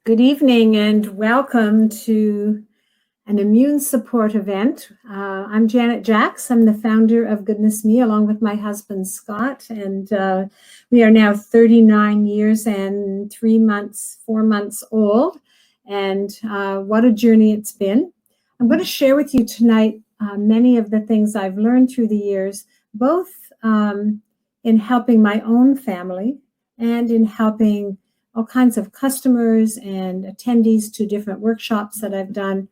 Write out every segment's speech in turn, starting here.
Good evening and welcome to an immune support event. I'm Janet Jacks. I'm the founder of Goodness Me along with my husband Scott, and we are now 39 years and 4 months old, and what a journey it's been. I'm going to share with you tonight many of the things I've learned through the years, both in helping my own family and in helping all kinds of customers and attendees to different workshops that I've done,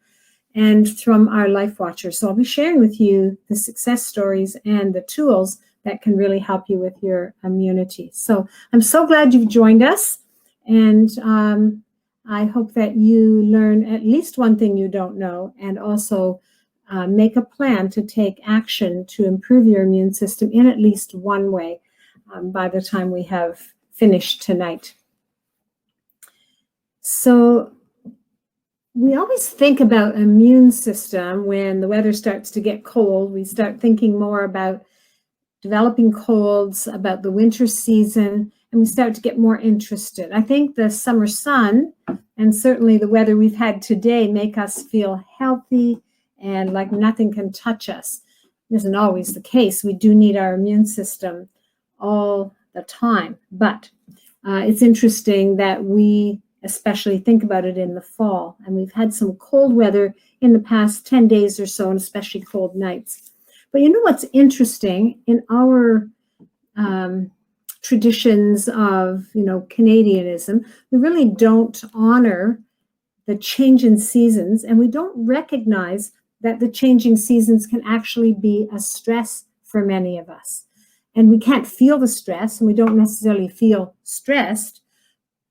and from our Life Watcher. So I'll be sharing with you the success stories and the tools that can really help you with your immunity. So I'm so glad you've joined us, and I hope that you learn at least one thing you don't know, and also make a plan to take action to improve your immune system in at least one way by the time we have finished tonight. So we always think about immune system when the weather starts to get cold. We start thinking more about developing colds, about the winter season, and we start to get more interested. I think the summer sun and certainly the weather we've had today make us feel healthy and like nothing can touch us. It isn't always the case. We do need our immune system all the time, but it's interesting that we especially think about it in the fall. And we've had some cold weather in the past 10 days or so, and especially cold nights. But you know what's interesting? In our traditions of, Canadianism, we really don't honor the change in seasons, and we don't recognize that the changing seasons can actually be a stress for many of us. And we can't feel the stress, and we don't necessarily feel stressed,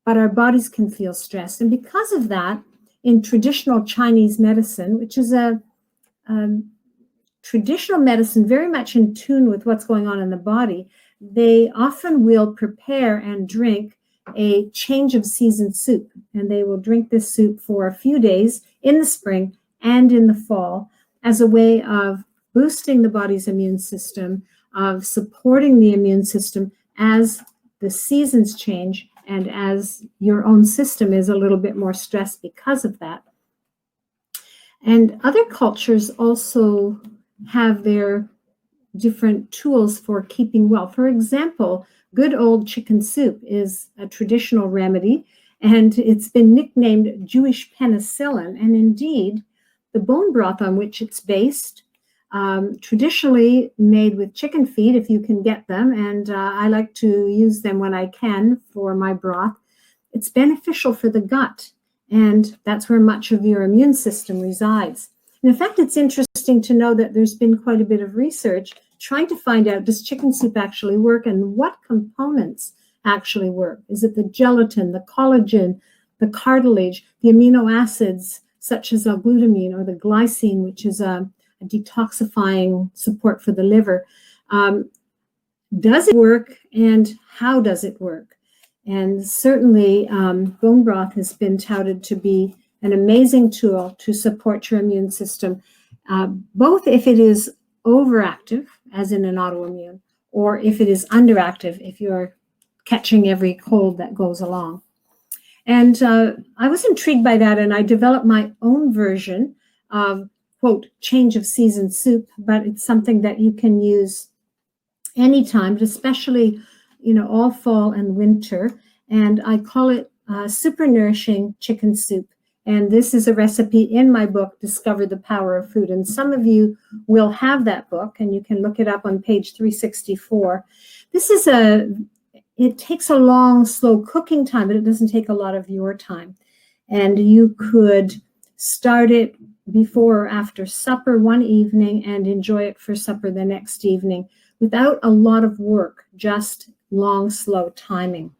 but our bodies can feel stressed. And because of that, in traditional Chinese medicine, which is a traditional medicine very much in tune with what's going on in the body, they often will prepare and drink a change of season soup. And they will drink this soup for a few days in the spring and in the fall as a way of boosting the body's immune system, of supporting the immune system as the seasons change and as your own system is a little bit more stressed because of that. And other cultures also have their different tools for keeping well. For example, good old chicken soup is a traditional remedy, and it's been nicknamed Jewish penicillin. And indeed, the bone broth on which it's based, traditionally made with chicken feet, if you can get them, and I like to use them when I can for my broth. It's beneficial for the gut, and that's where much of your immune system resides. And in fact, it's interesting to know that there's been quite a bit of research trying to find out, does chicken soup actually work, and what components actually work? Is it the gelatin, the collagen, the cartilage, the amino acids such as L-glutamine, or the glycine, which is a detoxifying support for the liver? Does it work, and how does it work? And certainly bone broth has been touted to be an amazing tool to support your immune system, both if it is overactive, as in an autoimmune, or if it is underactive, if you're catching every cold that goes along. And I was intrigued by that, and I developed my own version of, quote, change of season soup, but it's something that you can use anytime, but especially, all fall and winter. And I call it super nourishing chicken soup. And this is a recipe in my book, Discover the Power of Food. And some of you will have that book, and you can look it up on page 364. It takes a long, slow cooking time, but it doesn't take a lot of your time. And you could start it before or after supper one evening and enjoy it for supper the next evening without a lot of work, just long, slow timing.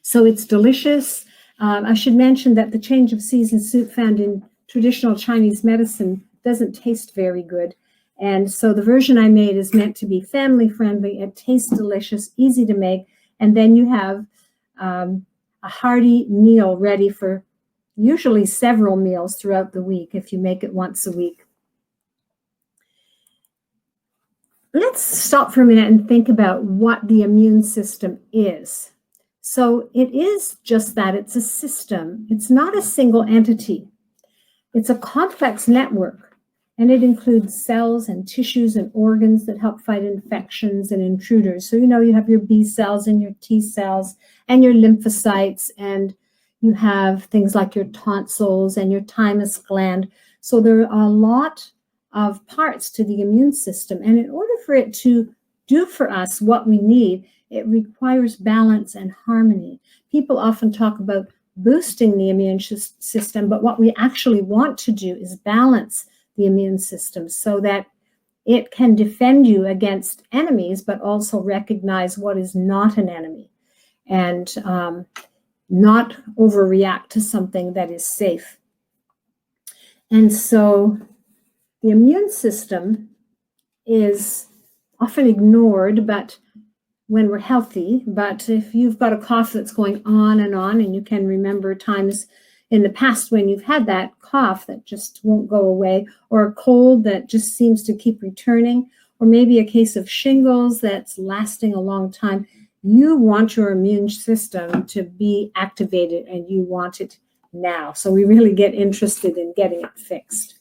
So it's delicious. I should mention that the change of season soup found in traditional Chinese medicine doesn't taste very good. And so the version I made is meant to be family friendly. It tastes delicious, easy to make. And then you have a hearty meal ready for usually several meals throughout the week if you make it once a week. Let's stop for a minute and think about what the immune system is. So it is just that, it's a system. It's not a single entity. It's a complex network, and it includes cells and tissues and organs that help fight infections and intruders. So, you have your B cells and your T cells and your lymphocytes, and you have things like your tonsils and your thymus gland. So there are a lot of parts to the immune system. And in order for it to do for us what we need, it requires balance and harmony. People often talk about boosting the immune system, but what we actually want to do is balance the immune system so that it can defend you against enemies, but also recognize what is not an enemy, and not overreact to something that is safe. And so the immune system is often ignored, but when we're healthy. But if you've got a cough that's going on, and you can remember times in the past when you've had that cough that just won't go away, or a cold that just seems to keep returning, or maybe a case of shingles that's lasting a long time, you want your immune system to be activated, and you want it now. So we really get interested in getting it fixed.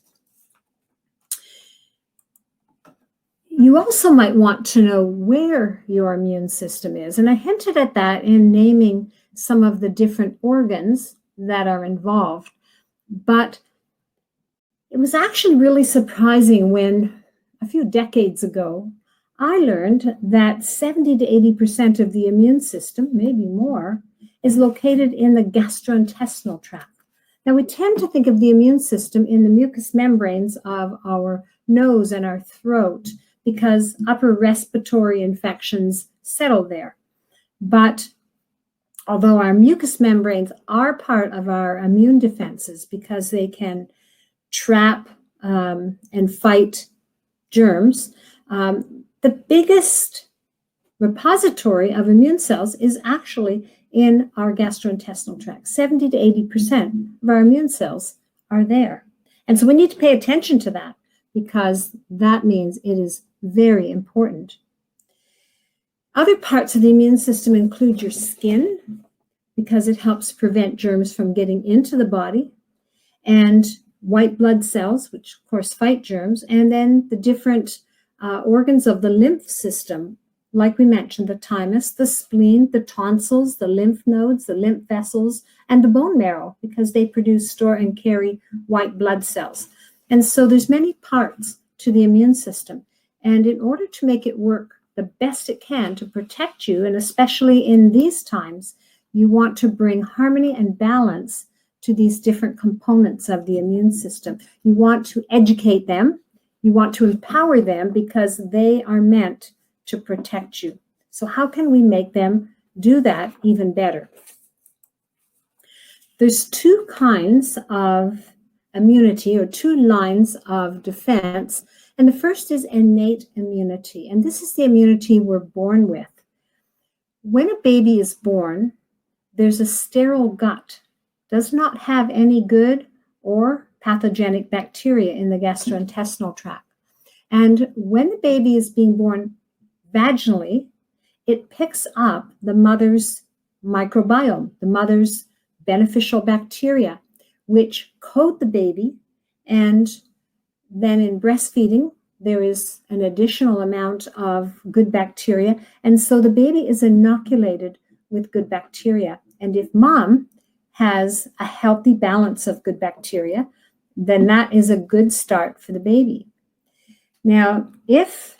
You also might want to know where your immune system is. And I hinted at that in naming some of the different organs that are involved. But it was actually really surprising when a few decades ago, I learned that 70 to 80% of the immune system, maybe more, is located in the gastrointestinal tract. Now, we tend to think of the immune system in the mucous membranes of our nose and our throat, because upper respiratory infections settle there. But although our mucous membranes are part of our immune defenses because they can trap and fight germs, the biggest repository of immune cells is actually in our gastrointestinal tract. 70 to 80% of our immune cells are there. And so we need to pay attention to that, because that means it is very important. Other parts of the immune system include your skin, because it helps prevent germs from getting into the body, and white blood cells, which of course fight germs, and then the different organs of the lymph system, like we mentioned, the thymus, the spleen, the tonsils, the lymph nodes, the lymph vessels, and the bone marrow, because they produce, store, and carry white blood cells. And so there's many parts to the immune system. And in order to make it work the best it can to protect you, and especially in these times, you want to bring harmony and balance to these different components of the immune system. You want to educate them. You want to empower them, because they are meant to protect you. So how can we make them do that even better? There's two kinds of immunity, or two lines of defense. And the first is innate immunity. And this is the immunity we're born with. When a baby is born, there's a sterile gut, does not have any good or pathogenic bacteria in the gastrointestinal tract. And when the baby is being born vaginally, it picks up the mother's microbiome, the mother's beneficial bacteria, which coat the baby. And then in breastfeeding, there is an additional amount of good bacteria. And so the baby is inoculated with good bacteria. And if mom has a healthy balance of good bacteria, then that is a good start for the baby. Now, if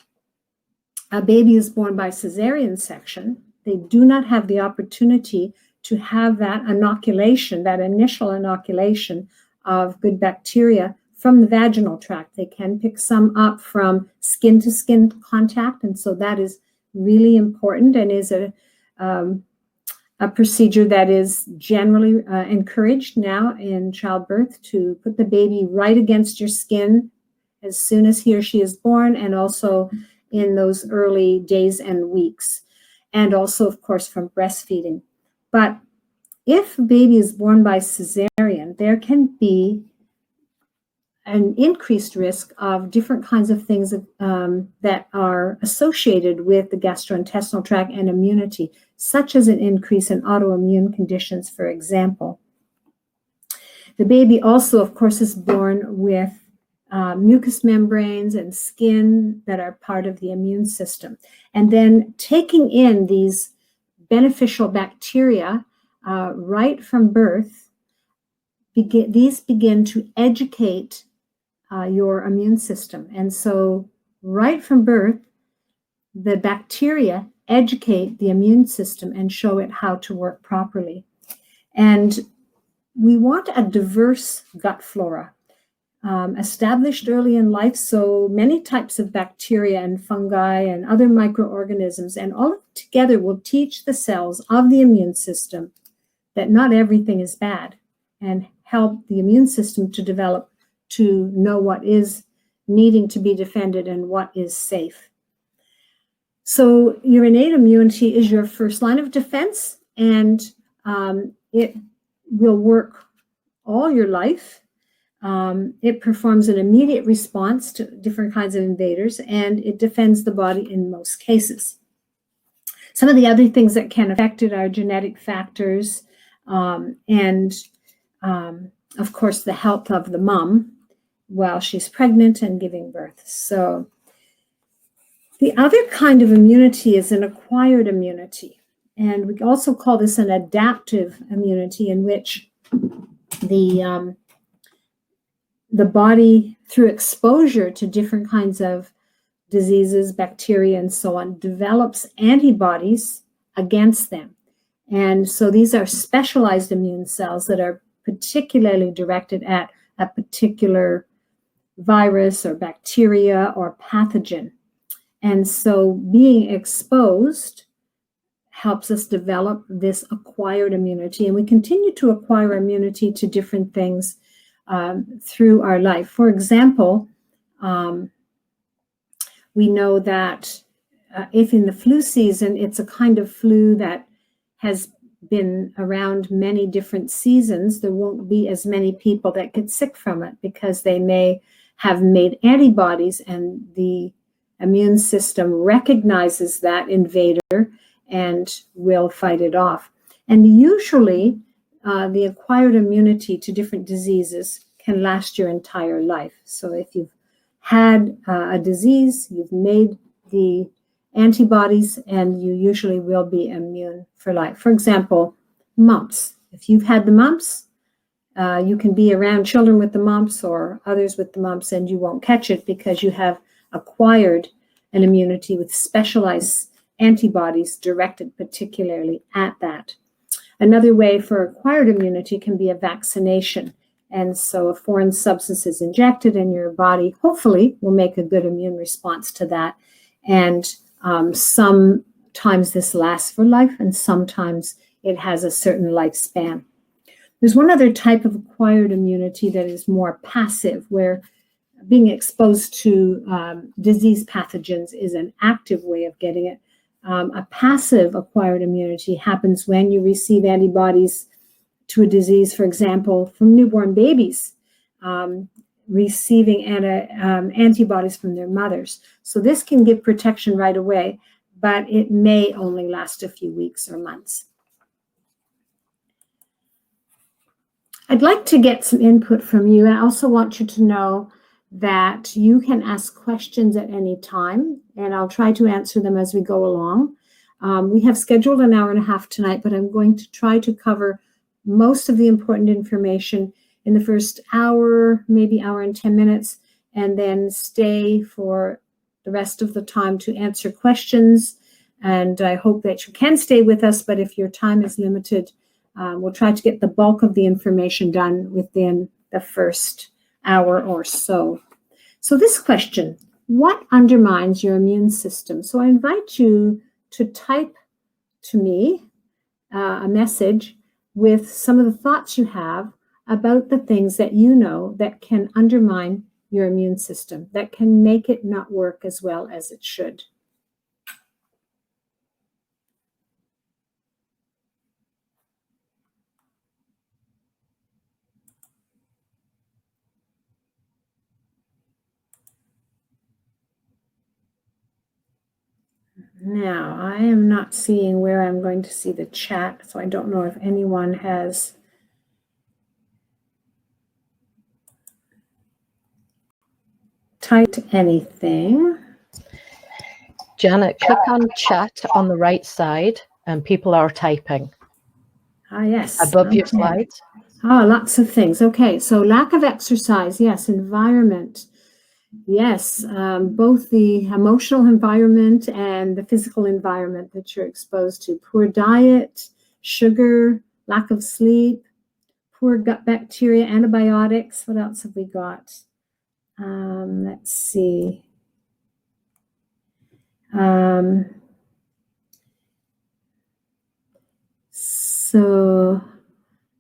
a baby is born by cesarean section, they do not have the opportunity to have that inoculation, that initial inoculation of good bacteria from the vaginal tract. They can pick some up from skin-to-skin contact, and so that is really important, and is a procedure that is generally encouraged now in childbirth, to put the baby right against your skin as soon as he or she is born, and also in those early days and weeks, and also, of course, from breastfeeding. But if a baby is born by cesarean, there can be an increased risk of different kinds of things that are associated with the gastrointestinal tract and immunity, such as an increase in autoimmune conditions, for example. The baby also, of course, is born with mucous membranes and skin that are part of the immune system. And then taking in these beneficial bacteria right from birth, these begin to educate your immune system. And so right from birth, the bacteria educate the immune system and show it how to work properly. And we want a diverse gut flora, established early in life, so many types of bacteria and fungi and other microorganisms, and all together will teach the cells of the immune system that not everything is bad, and help the immune system to develop to know what is needing to be defended and what is safe. So your innate immunity is your first line of defense, and it will work all your life. It performs an immediate response to different kinds of invaders, and it defends the body in most cases. Some of the other things that can affect it are genetic factors, and of course, the health of the mom while she's pregnant and giving birth. So the other kind of immunity is an acquired immunity. And we also call this an adaptive immunity, in which the body, through exposure to different kinds of diseases, bacteria, and so on, develops antibodies against them. And so these are specialized immune cells that are particularly directed at a particular virus or bacteria or pathogen. And so being exposed helps us develop this acquired immunity. And we continue to acquire immunity to different things through our life. For example, we know that if in the flu season, it's a kind of flu that has been around many different seasons, there won't be as many people that get sick from it, because they may have made antibodies, and the immune system recognizes that invader and will fight it off. And usually the acquired immunity to different diseases can last your entire life. So if you've had a disease, you've made the antibodies, and you usually will be immune for life. For example, mumps. If you've had the mumps, you can be around children with the mumps or others with the mumps, and you won't catch it because you have acquired an immunity with specialized antibodies directed particularly at that. Another way for acquired immunity can be a vaccination. And so a foreign substance is injected, and your body hopefully will make a good immune response to that. And sometimes this lasts for life, and sometimes it has a certain lifespan. There's one other type of acquired immunity that is more passive, where being exposed to disease pathogens is an active way of getting it. A passive acquired immunity happens when you receive antibodies to a disease, for example, from newborn babies receiving antibodies from their mothers. So this can give protection right away, but it may only last a few weeks or months. I'd like to get some input from you. I also want you to know that you can ask questions at any time, and I'll try to answer them as we go along. We have scheduled an hour and a half tonight, but I'm going to try to cover most of the important information in the first hour, maybe hour and 10 minutes, and then stay for the rest of the time to answer questions. And I hope that you can stay with us, but if your time is limited, we'll try to get the bulk of the information done within the first hour or so. So this question, what undermines your immune system? So I invite you to type to me a message with some of the thoughts you have about the things that you know that can undermine your immune system, that can make it not work as well as it should. Now, I am not seeing where I'm going to see the chat, so I don't know if anyone has typed anything. Janet, click on chat on the right side and people are typing. Ah, yes. Above your slides. Ah, lots of things. Okay, so lack of exercise, yes. Environment, yes. Both the emotional environment and the physical environment that you're exposed to. Poor diet, sugar, lack of sleep, poor gut bacteria, antibiotics. What else have we got? Let's see. So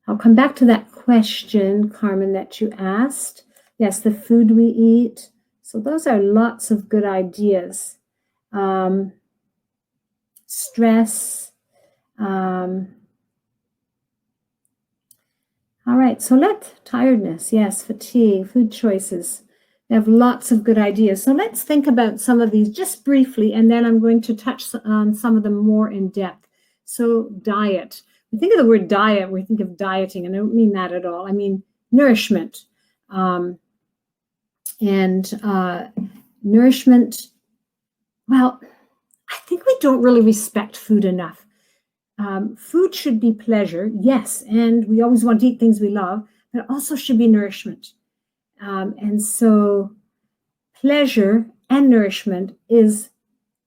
I'll come back to that question, Carmen, that you asked. Yes, the food we eat. So those are lots of good ideas. Stress. All right, so tiredness, yes, fatigue, food choices. We have lots of good ideas. So let's think about some of these just briefly, and then I'm going to touch on some of them more in depth. So diet. We think of the word diet, we think of dieting, and I don't mean that at all. I mean nourishment. Nourishment, well, I think we don't really respect food enough. Food should be pleasure, yes, and we always want to eat things we love, but it also should be nourishment. And so pleasure and nourishment is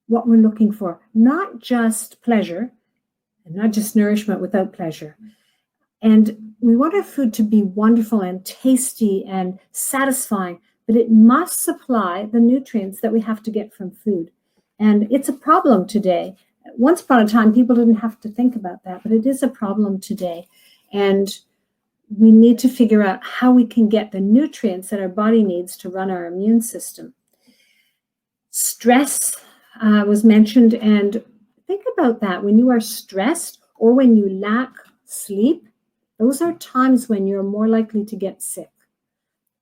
what we're looking for, not just pleasure, and not just nourishment without pleasure. And we want our food to be wonderful and tasty and satisfying, but it must supply the nutrients that we have to get from food. And it's a problem today. Once upon a time, people didn't have to think about that, but it is a problem today. And we need to figure out how we can get the nutrients that our body needs to run our immune system. Stress was mentioned, and think about that. When you are stressed or when you lack sleep, those are times when you're more likely to get sick.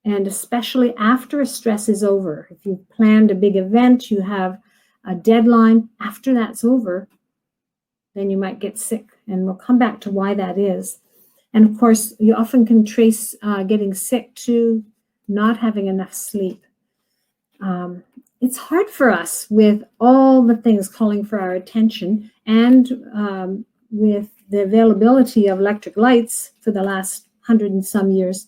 And especially after a stress is over, if you've planned a big event, you have a deadline, after that's over, then you might get sick. And we'll come back to why that is. And of course, you often can trace getting sick to not having enough sleep. It's hard for us with all the things calling for our attention and with the availability of electric lights for the last 100 and some years.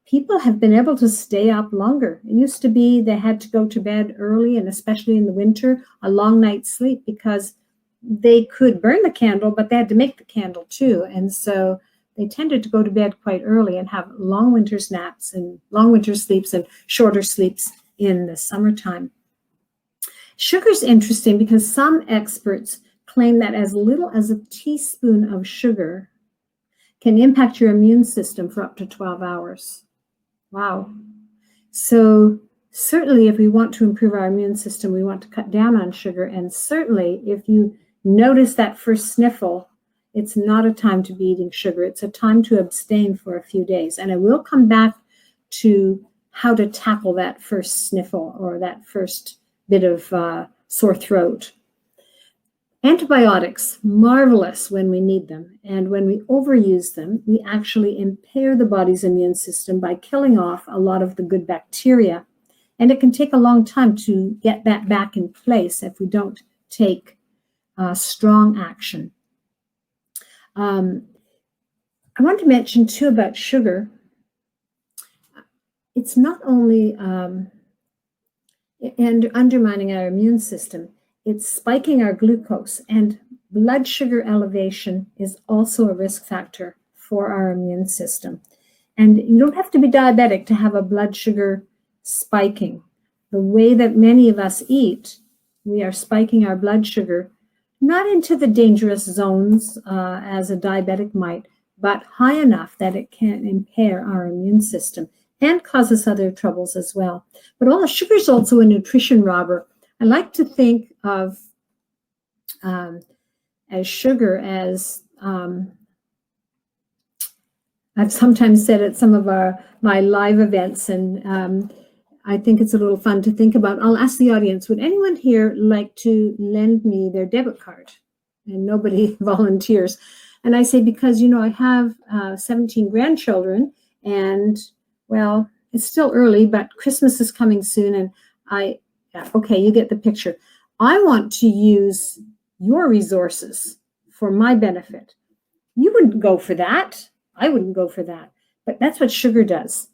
People have been able to stay up longer. It used to be they had to go to bed early, and especially in the winter, a long night's sleep, because they could burn the candle, but they had to make the candle too. And so they tended to go to bed quite early and have long winter naps and long winter sleeps and shorter sleeps in the summertime. Sugar's interesting because some experts claim that as little as a teaspoon of sugar can impact your immune system for up to 12 hours. Wow. So certainly if we want to improve our immune system, we want to cut down on sugar. And certainly if you notice that first sniffle, it's not a time to be eating sugar. It's a time to abstain for a few days. And I will come back to how to tackle that first sniffle or that first bit of sore throat. Antibiotics, marvelous when we need them. And when we overuse them, we actually impair the body's immune system by killing off a lot of the good bacteria. And it can take a long time to get that back in place if we don't take strong action. I want to mention too about sugar. It's not only undermining our immune system, it's spiking our glucose, and blood sugar elevation is also a risk factor for our immune system. And you don't have to be diabetic to have a blood sugar spiking. The way that many of us eat, we are spiking our blood sugar, not into the dangerous zones as a diabetic might, but high enough that it can impair our immune system and cause us other troubles as well. But all sugar is also a nutrition robber. I like to think of as sugar as I've sometimes said at some of my live events, and I think it's a little fun to think about. I'll ask the audience, would anyone here like to lend me their debit card? And nobody volunteers. And I say, because, I have 17 grandchildren, and, well, it's still early, but Christmas is coming soon. And okay, you get the picture. I want to use your resources for my benefit. You wouldn't go for that. I wouldn't go for that. But that's what sugar does.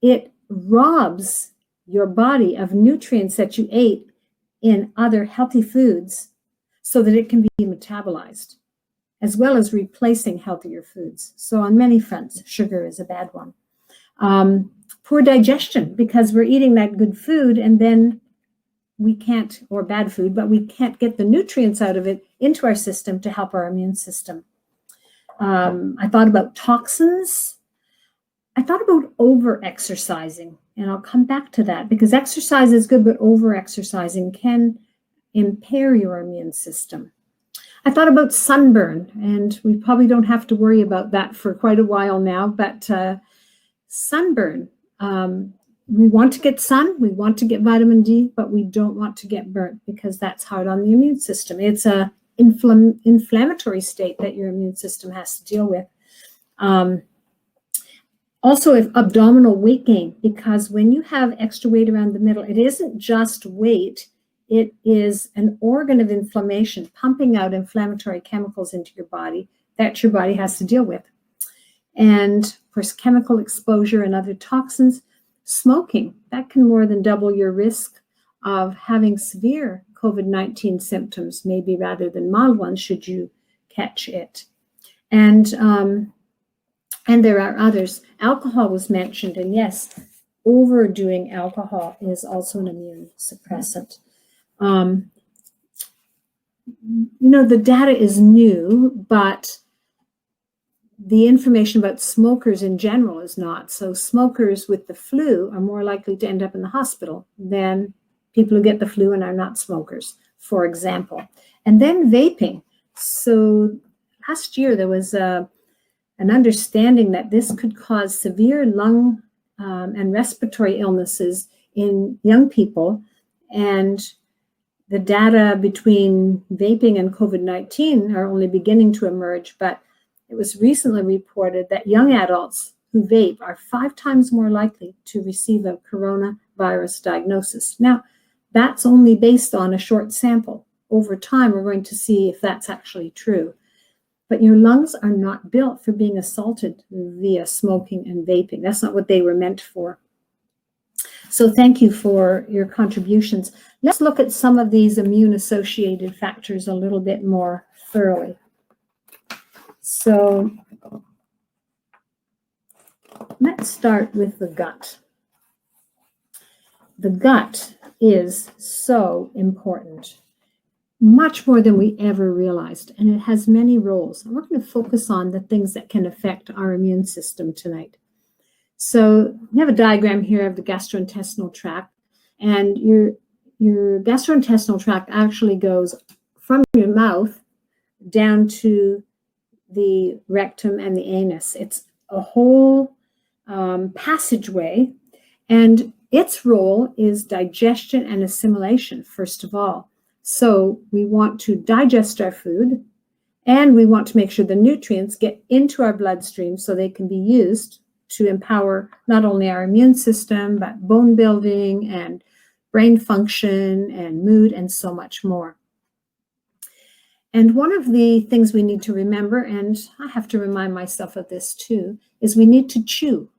It robs your body of nutrients that you ate in other healthy foods so that it can be metabolized, as well as replacing healthier foods. So on many fronts, sugar is a bad one. Poor digestion, because we're eating that good food and then we can't, or bad food, but we can't get the nutrients out of it into our system to help our immune system. I thought about toxins. I thought about over-exercising, and I'll come back to that, because exercise is good, but over-exercising can impair your immune system. I thought about sunburn, and we probably don't have to worry about that for quite a while now, but sunburn, we want to get sun, we want to get vitamin D, but we don't want to get burnt, because that's hard on the immune system. It's a inflammatory state that your immune system has to deal with. Also, if abdominal weight gain, because when you have extra weight around the middle, it isn't just weight, it is an organ of inflammation, pumping out inflammatory chemicals into your body that your body has to deal with. And of course, chemical exposure and other toxins. Smoking, that can more than double your risk of having severe COVID-19 symptoms, maybe rather than mild ones, should you catch it. And there are others. Alcohol was mentioned, and yes, overdoing alcohol is also an immune suppressant. The data is new, but the information about smokers in general is not. So smokers with the flu are more likely to end up in the hospital than people who get the flu and are not smokers, for example. And then vaping. So last year there was an understanding that this could cause severe lung and respiratory illnesses in young people. And the data between vaping and COVID-19 are only beginning to emerge, but it was recently reported that young adults who vape are 5 times more likely to receive a coronavirus diagnosis. Now, that's only based on a short sample. Over time, we're going to see if that's actually true. But your lungs are not built for being assaulted via smoking and vaping. That's not what they were meant for. So thank you for your contributions. Let's look at some of these immune-associated factors a little bit more thoroughly. So let's start with the gut. The gut is so important, much more than we ever realized, and it has many roles. And we're going to focus on the things that can affect our immune system tonight. So we have a diagram here of the gastrointestinal tract, and your gastrointestinal tract actually goes from your mouth down to the rectum and the anus. It's a whole passageway, and its role is digestion and assimilation, first of all. So we want to digest our food, and we want to make sure the nutrients get into our bloodstream so they can be used to empower not only our immune system, but bone building and brain function and mood and so much more. And one of the things we need to remember, and I have to remind myself of this too, is we need to chew,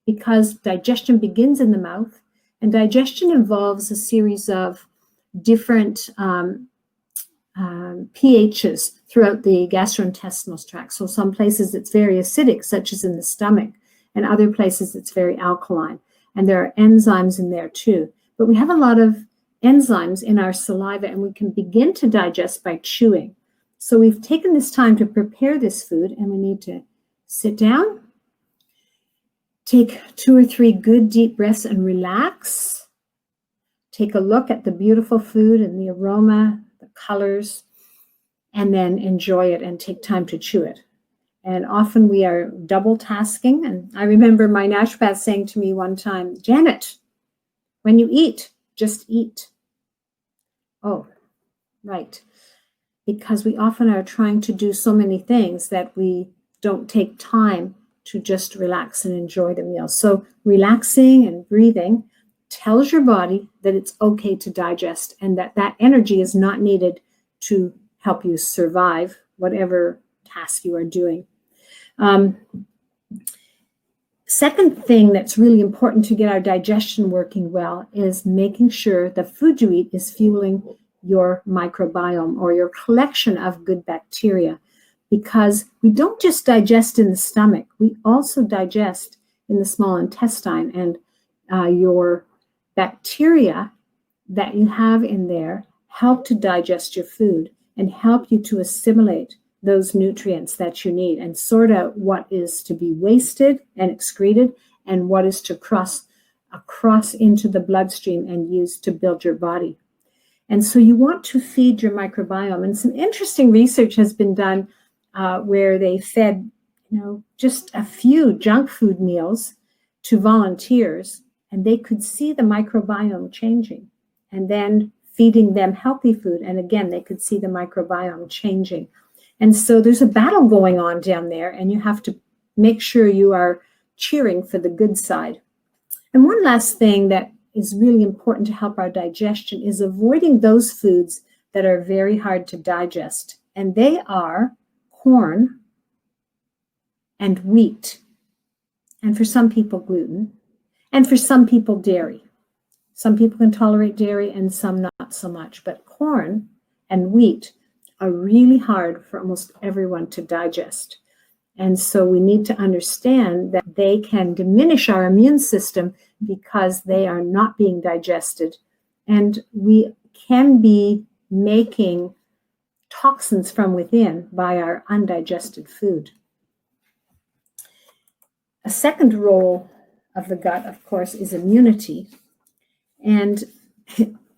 because digestion begins in the mouth, and digestion involves a series of different pHs throughout the gastrointestinal tract. So some places it's very acidic, such as in the stomach, and other places it's very alkaline. And there are enzymes in there too. But we have a lot of enzymes in our saliva, and we can begin to digest by chewing. So we've taken this time to prepare this food, and we need to sit down, take 2 or 3 good deep breaths and relax. Take a look at the beautiful food and the aroma, the colors, and then enjoy it and take time to chew it. And often we are double tasking. And I remember my naturopath saying to me one time, Janet, When you eat, just eat. Oh, right. Because we often are trying to do so many things that we don't take time to just relax and enjoy the meal. So relaxing and breathing tells your body that it's okay to digest and that that energy is not needed to help you survive whatever task you are doing. Second thing that's really important to get our digestion working well is making sure the food you eat is fueling your microbiome or your collection of good bacteria, because we don't just digest in the stomach, we also digest in the small intestine, and your bacteria that you have in there help to digest your food and help you to assimilate those nutrients that you need and sort out what is to be wasted and excreted and what is to cross across into the bloodstream and used to build your body. And so you want to feed your microbiome. And some interesting research has been done where they fed, just a few junk food meals to volunteers, and they could see the microbiome changing, and then feeding them healthy food. And again, they could see the microbiome changing. And so there's a battle going on down there, and you have to make sure you are cheering for the good side. And one last thing that is really important to help our digestion is avoiding those foods that are very hard to digest. And they are corn and wheat, and for some people, gluten, and for some people, dairy. Some people can tolerate dairy and some not so much, but corn and wheat are really hard for almost everyone to digest. And so we need to understand that they can diminish our immune system because they are not being digested. And we can be making toxins from within by our undigested food. A second role of the gut, of course, is immunity. And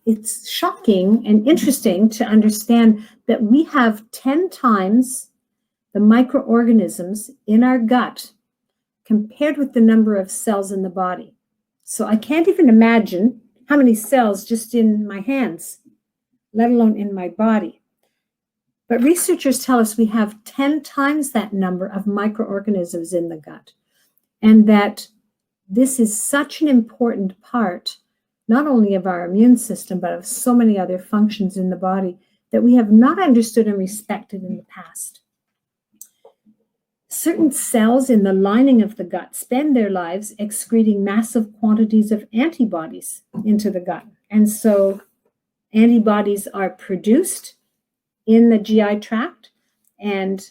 it's shocking and interesting to understand that we have 10 times the microorganisms in our gut compared with the number of cells in the body. So I can't even imagine how many cells just in my hands, let alone in my body. But researchers tell us we have 10 times that number of microorganisms in the gut, and that this is such an important part not only of our immune system, but of so many other functions in the body that we have not understood and respected in the past. Certain cells in the lining of the gut spend their lives excreting massive quantities of antibodies into the gut. And so antibodies are produced in the GI tract, and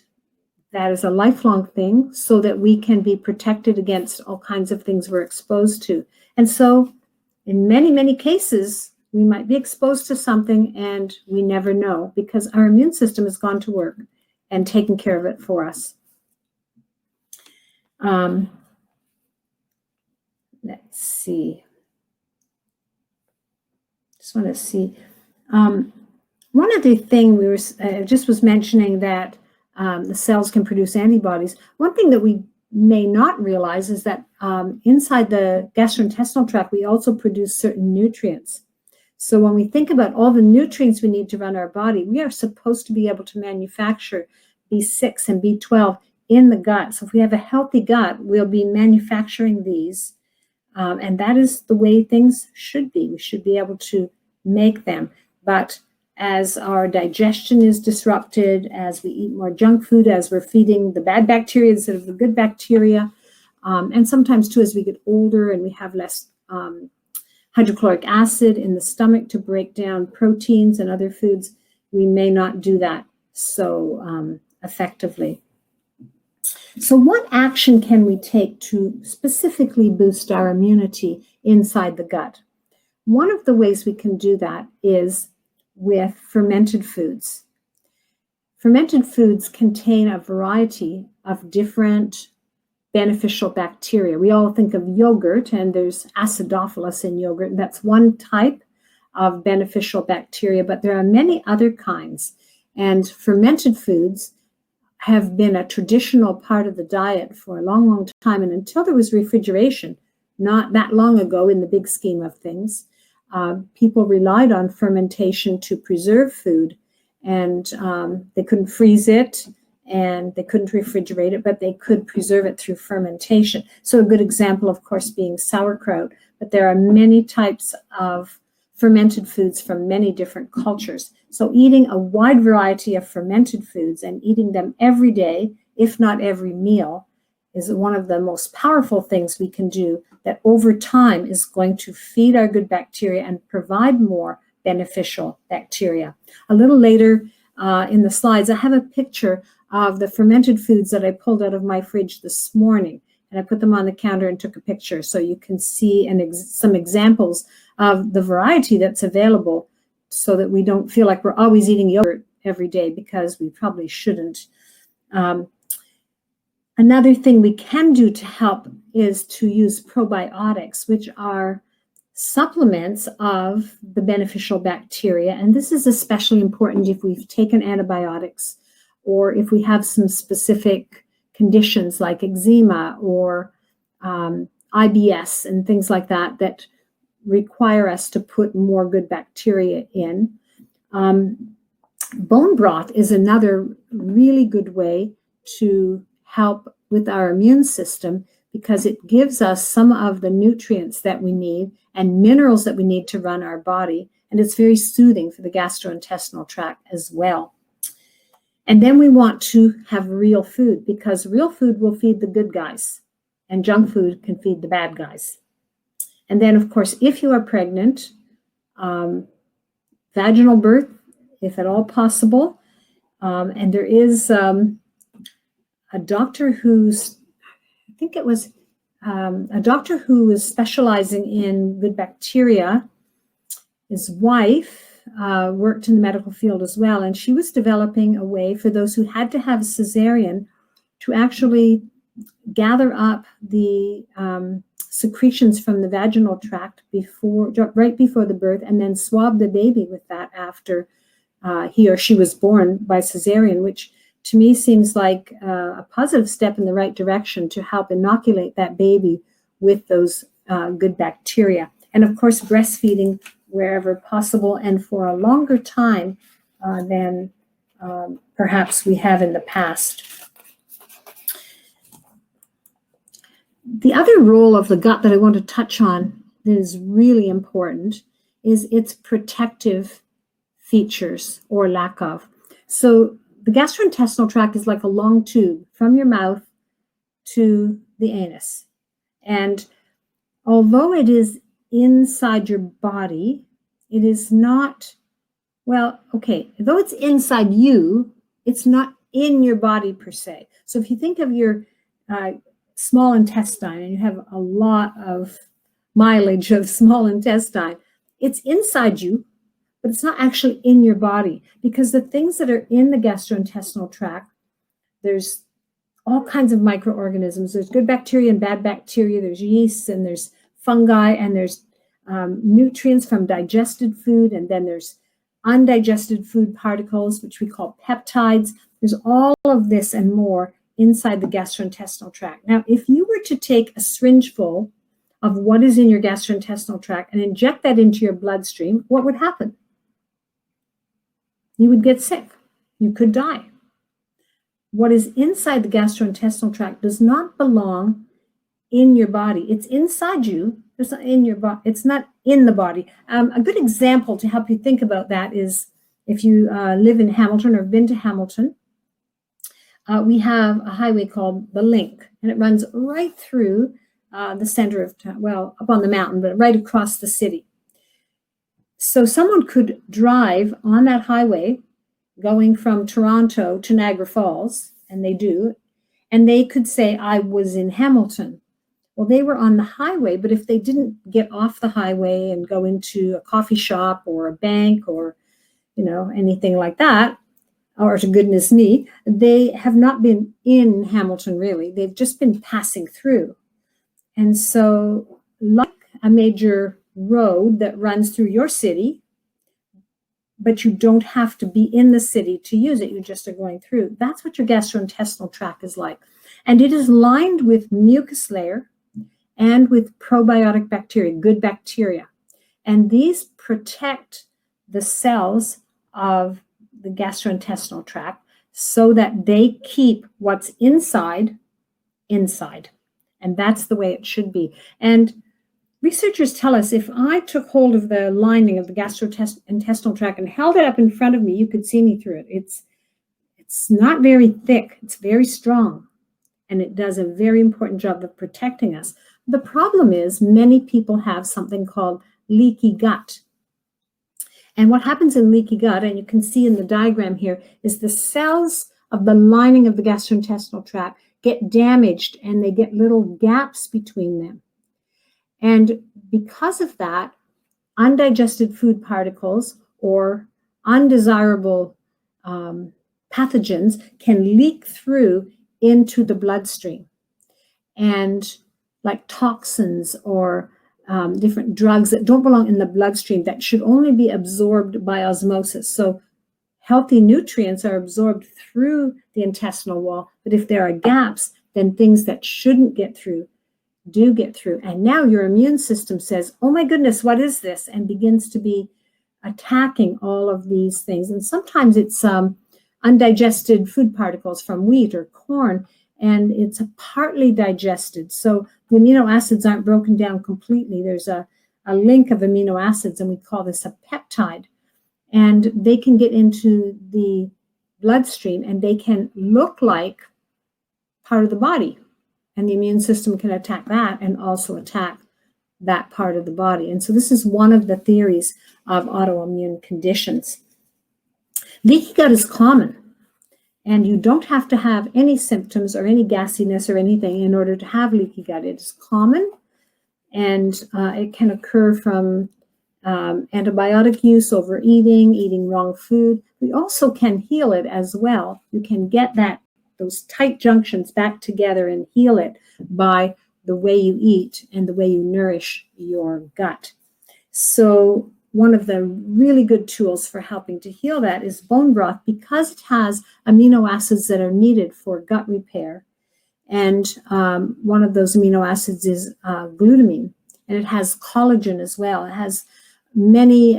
that is a lifelong thing so that we can be protected against all kinds of things we're exposed to. And so in many, many cases, we might be exposed to something and we never know because our immune system has gone to work and taken care of it for us. Let's see. Just want to see. One other thing we were just was mentioning that the cells can produce antibodies. One thing that we may not realize is that inside the gastrointestinal tract, we also produce certain nutrients. So when we think about all the nutrients we need to run our body, we are supposed to be able to manufacture B6 and B12 in the gut. So if we have a healthy gut, we'll be manufacturing these. And that is the way things should be. We should be able to make them. But as our digestion is disrupted, as we eat more junk food, as we're feeding the bad bacteria instead of the good bacteria, and sometimes too as we get older and we have less hydrochloric acid in the stomach to break down proteins and other foods, we may not do that so effectively. So what action can we take to specifically boost our immunity inside the gut? One of the ways we can do that is with fermented foods. Fermented foods contain a variety of different beneficial bacteria. We all think of yogurt, and there's acidophilus in yogurt, and that's one type of beneficial bacteria, but there are many other kinds. And fermented foods have been a traditional part of the diet for a long, long time. And until there was refrigeration, not that long ago in the big scheme of things. People relied on fermentation to preserve food, and they couldn't freeze it and they couldn't refrigerate it, but they could preserve it through fermentation. So a good example, of course, being sauerkraut, but there are many types of fermented foods from many different cultures. So eating a wide variety of fermented foods and eating them every day, if not every meal, is one of the most powerful things we can do that over time is going to feed our good bacteria and provide more beneficial bacteria. A little later in the slides, I have a picture of the fermented foods that I pulled out of my fridge this morning. And I put them on the counter and took a picture so you can see some examples of the variety that's available so that we don't feel like we're always eating yogurt every day, because we probably shouldn't. Another thing we can do to help is to use probiotics, which are supplements of the beneficial bacteria. And this is especially important if we've taken antibiotics or if we have some specific conditions like eczema or IBS and things like that that require us to put more good bacteria in. Bone broth is another really good way to help with our immune system, because it gives us some of the nutrients that we need and minerals that we need to run our body. And it's very soothing for the gastrointestinal tract as well. And then we want to have real food, because real food will feed the good guys and junk food can feed the bad guys. And then, of course, if you are pregnant, vaginal birth, if at all possible. And there is a doctor who's, I think it was a doctor who is specializing in good bacteria. His wife worked in the medical field as well, and she was developing a way for those who had to have a cesarean to actually gather up the secretions from the vaginal tract right before the birth, and then swab the baby with that after he or she was born by cesarean, which to me seems like a positive step in the right direction to help inoculate that baby with those good bacteria. And of course, breastfeeding wherever possible and for a longer time than perhaps we have in the past. The other role of the gut that I want to touch on that is really important is its protective features or lack of. So the gastrointestinal tract is like a long tube from your mouth to the anus. And although it is inside your body, it is not, well, okay, though it's inside you, it's not in your body per se. So if you think of your small intestine, and you have a lot of mileage of small intestine, it's inside you, but it's not actually in your body, because the things that are in the gastrointestinal tract, there's all kinds of microorganisms. There's good bacteria and bad bacteria. There's yeasts and there's fungi and there's nutrients from digested food. And then there's undigested food particles, which we call peptides. There's all of this and more inside the gastrointestinal tract. Now, if you were to take a syringe full of what is in your gastrointestinal tract and inject that into your bloodstream, what would happen? You would get sick. You could die. What is inside the gastrointestinal tract does not belong in your body. It's inside you. It's not in your body. It's not in the body. A good example to help you think about that is if you live in Hamilton or have been to Hamilton, we have a highway called the Link, and it runs right through the center of town, well, up on the mountain, but right across the city. So someone could drive on that highway going from Toronto to Niagara Falls, and they do, and they could say, I was in Hamilton. Well, they were on the highway, but if they didn't get off the highway and go into a coffee shop or a bank or, anything like that, or to goodness me, they have not been in Hamilton really. They've just been passing through. And so like a major road that runs through your city, but you don't have to be in the city to use it. You just are going through. That's what your gastrointestinal tract is like. And it is lined with mucus layer and with probiotic bacteria, good bacteria. And these protect the cells of the gastrointestinal tract so that they keep what's inside. And that's the way it should be. And researchers tell us if I took hold of the lining of the gastrointestinal tract and held it up in front of me, you could see me through it. It's not very thick, it's very strong, and it does a very important job of protecting us. The problem is many people have something called leaky gut. And what happens in leaky gut, and you can see in the diagram here, is the cells of the lining of the gastrointestinal tract get damaged and they get little gaps between them. And because of that, undigested food particles or undesirable pathogens can leak through into the bloodstream. And like toxins or different drugs that don't belong in the bloodstream that should only be absorbed by osmosis. So healthy nutrients are absorbed through the intestinal wall, but if there are gaps, then things that shouldn't get through do get through. And now your immune system says, oh my goodness, what is this? And begins to be attacking all of these things. And sometimes it's undigested food particles from wheat or corn, and it's partly digested. So the amino acids aren't broken down completely. There's a link of amino acids, and we call this a peptide. And they can get into the bloodstream, and they can look like part of the body. And the immune system can attack that and also attack that part of the body. And so this is one of the theories of autoimmune conditions. Leaky gut is common, and you don't have to have any symptoms or any gassiness or anything in order to have leaky gut. It is common, and it can occur from antibiotic use, overeating, eating wrong food. We also can heal it as well. You can get those tight junctions back together and heal it by the way you eat and the way you nourish your gut. So one of the really good tools for helping to heal that is bone broth, because it has amino acids that are needed for gut repair. And one of those amino acids is glutamine, and it has collagen as well. It has many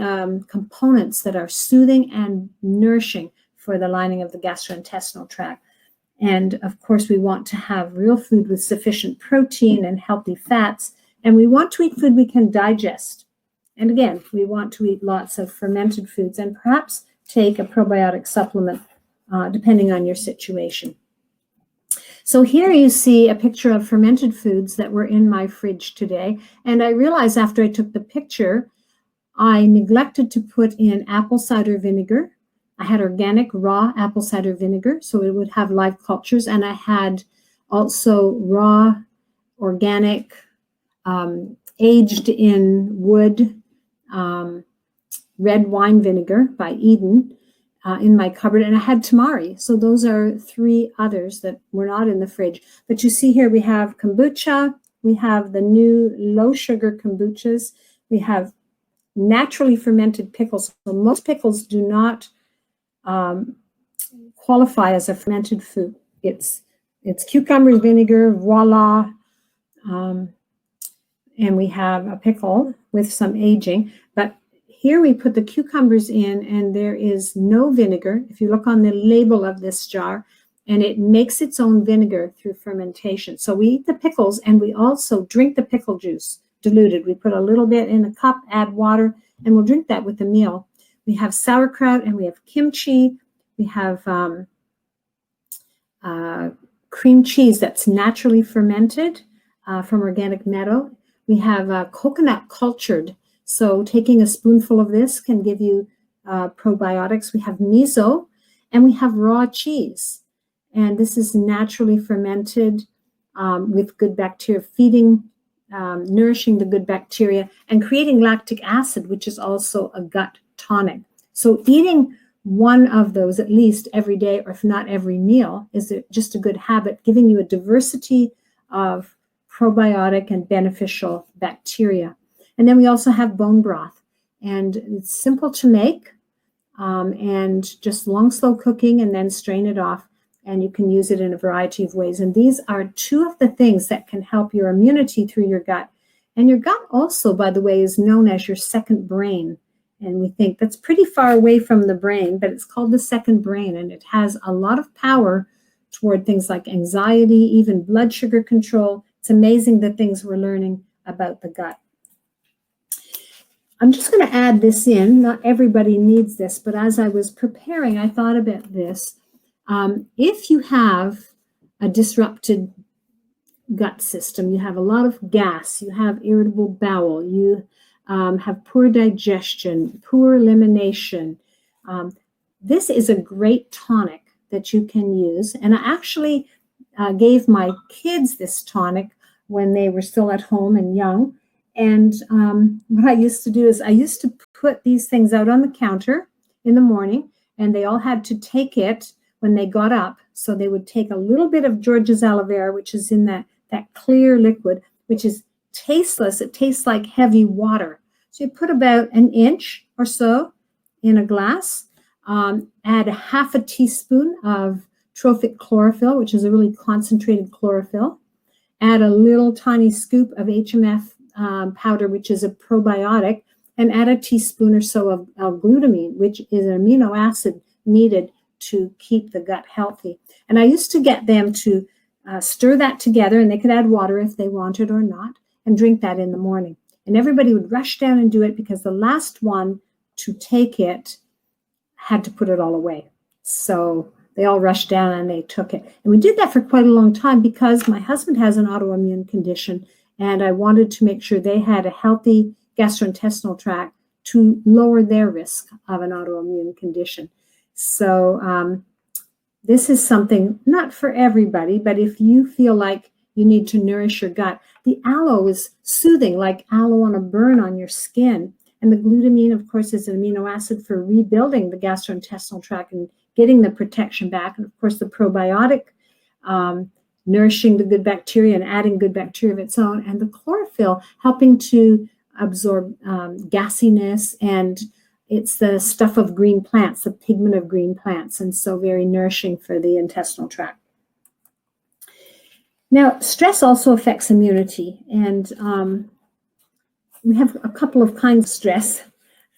components that are soothing and nourishing for the lining of the gastrointestinal tract. And of course, we want to have real food with sufficient protein and healthy fats. And we want to eat food we can digest. And again, we want to eat lots of fermented foods and perhaps take a probiotic supplement, depending on your situation. So here you see a picture of fermented foods that were in my fridge today. And I realized after I took the picture, I neglected to put in apple cider vinegar. I had organic raw apple cider vinegar, so it would have live cultures. And I had also raw, organic, aged in wood, red wine vinegar by Eden in my cupboard. And I had tamari. So those are three others that were not in the fridge. But you see here we have kombucha. We have the new low sugar kombuchas. We have naturally fermented pickles. So most pickles do not qualify as a fermented food. It's cucumber vinegar, voila. And we have a pickle with some aging. But here we put the cucumbers in, and there is no vinegar. If you look on the label of this jar, and it makes its own vinegar through fermentation. So we eat the pickles, and we also drink the pickle juice diluted. We put a little bit in a cup, add water, and we'll drink that with the meal. We have sauerkraut, and we have kimchi. We have cream cheese that's naturally fermented from organic meadow. We have coconut cultured. So taking a spoonful of this can give you probiotics. We have miso, and we have raw cheese. And this is naturally fermented with good bacteria, nourishing the good bacteria and creating lactic acid, which is also a gut tonic. So eating one of those at least every day, or if not every meal, is just a good habit, giving you a diversity of probiotic and beneficial bacteria. And then we also have bone broth, and it's simple to make, and just long, slow cooking, and then strain it off. and you can use it in a variety of ways. And these are two of the things that can help your immunity through your gut. And your gut also, by the way, is known as your second brain. And we think that's pretty far away from the brain, but it's called the second brain, and it has a lot of power toward things like anxiety, even blood sugar control. It's amazing the things we're learning about the gut. I'm just going to add this in. Not everybody needs this, but as I was preparing, I thought about this. If you have a disrupted gut system, you have a lot of gas, you have irritable bowel, you have poor digestion, poor elimination, this is a great tonic that you can use. And I actually gave my kids this tonic when they were still at home and young. And what I used to do is I used to put these things out on the counter in the morning, and they all had to take it when they got up. So they would take a little bit of George's aloe vera, which is in that clear liquid, which is tasteless. It tastes like heavy water. So you put about an inch or so in a glass, add a half a teaspoon of trophic chlorophyll, which is a really concentrated chlorophyll, add a little tiny scoop of HMF powder, which is a probiotic, and add a teaspoon or so of L-glutamine, which is an amino acid needed to keep the gut healthy. And I used to get them to stir that together, and they could add water if they wanted or not, and drink that in the morning. And everybody would rush down and do it because the last one to take it had to put it all away. So they all rushed down and they took it. And we did that for quite a long time because my husband has an autoimmune condition, and I wanted to make sure they had a healthy gastrointestinal tract to lower their risk of an autoimmune condition. So this is something not for everybody, but if you feel like you need to nourish your gut, the aloe is soothing, like aloe on a burn on your skin. And the glutamine, of course, is an amino acid for rebuilding the gastrointestinal tract and getting the protection back. And of course, the probiotic, nourishing the good bacteria and adding good bacteria of its own. And the chlorophyll helping to absorb gassiness, and it's the stuff of green plants, the pigment of green plants, and so very nourishing for the intestinal tract. Now, stress also affects immunity, and we have a couple of kinds of stress.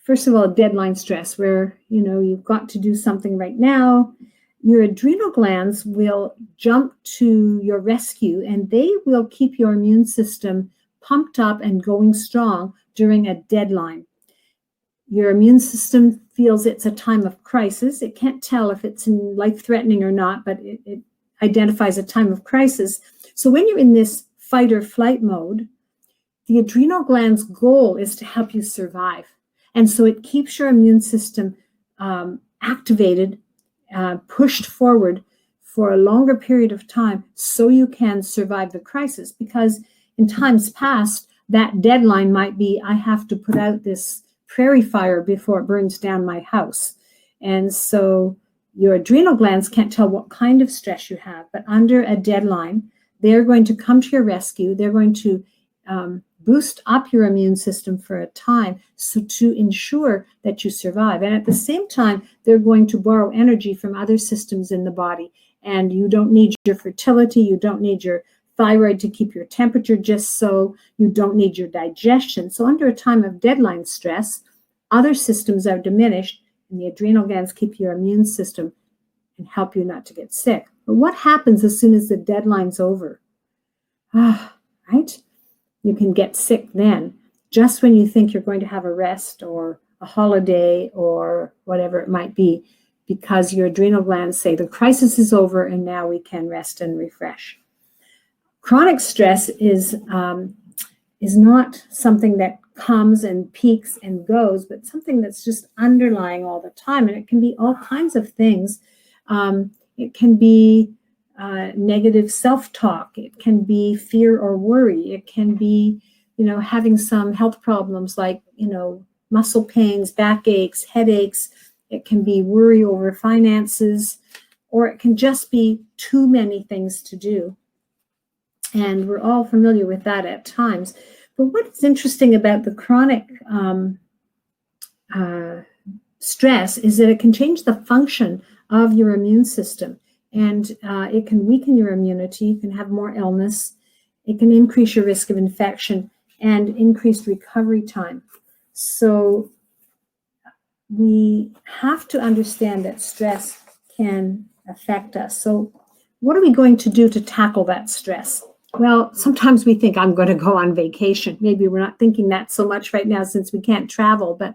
First of all, deadline stress, where you've got to do something right now. Your adrenal glands will jump to your rescue, and they will keep your immune system pumped up and going strong during a deadline. Your immune system feels it's a time of crisis. It can't tell if it's life-threatening or not, but it identifies a time of crisis. So when you're in this fight or flight mode, the adrenal gland's goal is to help you survive. And so it keeps your immune system activated, pushed forward for a longer period of time so you can survive the crisis. Because in times past, that deadline might be, I have to put out this prairie fire before it burns down my house. And so your adrenal glands can't tell what kind of stress you have, but under a deadline, they're going to come to your rescue. They're going to boost up your immune system for a time so to ensure that you survive. And at the same time, they're going to borrow energy from other systems in the body. And you don't need your fertility. You don't need your thyroid to keep your temperature just so. You don't need your digestion. So under a time of deadline stress, other systems are diminished, and the adrenal glands keep your immune system and help you not to get sick. But what happens as soon as the deadline's over? Right? You can get sick then, just when you think you're going to have a rest or a holiday or whatever it might be, because your adrenal glands say the crisis is over and now we can rest and refresh. Chronic stress is not something that comes and peaks and goes, but something that's just underlying all the time. And it can be all kinds of things. It can be negative self-talk. It can be fear or worry. It can be, having some health problems like, muscle pains, backaches, headaches. It can be worry over finances, or it can just be too many things to do. And we're all familiar with that at times. But what's interesting about the chronic stress is that it can change the function of your immune system. and it can weaken your immunity. You can have more illness. It can increase your risk of infection and increased recovery time. So we have to understand that stress can affect us. So what are we going to do to tackle that stress? Well, sometimes we think I'm going to go on vacation. Maybe we're not thinking that so much right now since we can't travel, but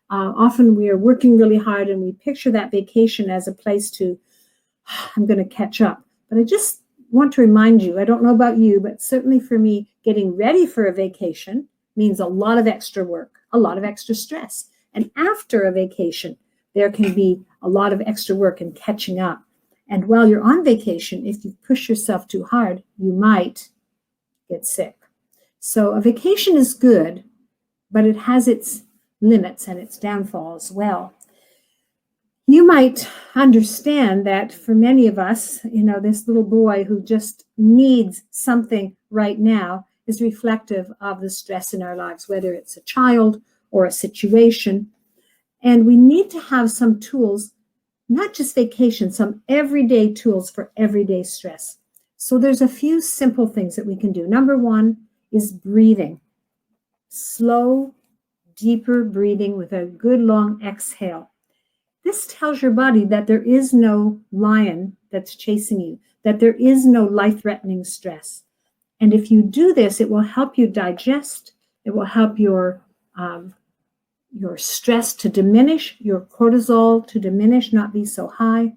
often we are working really hard and we picture that vacation as a place to, I'm going to catch up. But I just want to remind you, I don't know about you, but certainly for me, getting ready for a vacation means a lot of extra work, a lot of extra stress. And after a vacation, there can be a lot of extra work in catching up. And while you're on vacation, if you push yourself too hard, you might get sick. So a vacation is good, but it has its limits and its downfall as well. You might understand that for many of us, this little boy who just needs something right now is reflective of the stress in our lives, whether it's a child or a situation. And we need to have some tools, not just vacation, some everyday tools for everyday stress. So there's a few simple things that we can do. Number one is breathing. Slow, deeper breathing with a good long exhale. This tells your body that there is no lion that's chasing you, that there is no life-threatening stress. And if you do this, it will help you digest. It will help your stress to diminish, your cortisol to diminish, not be so high.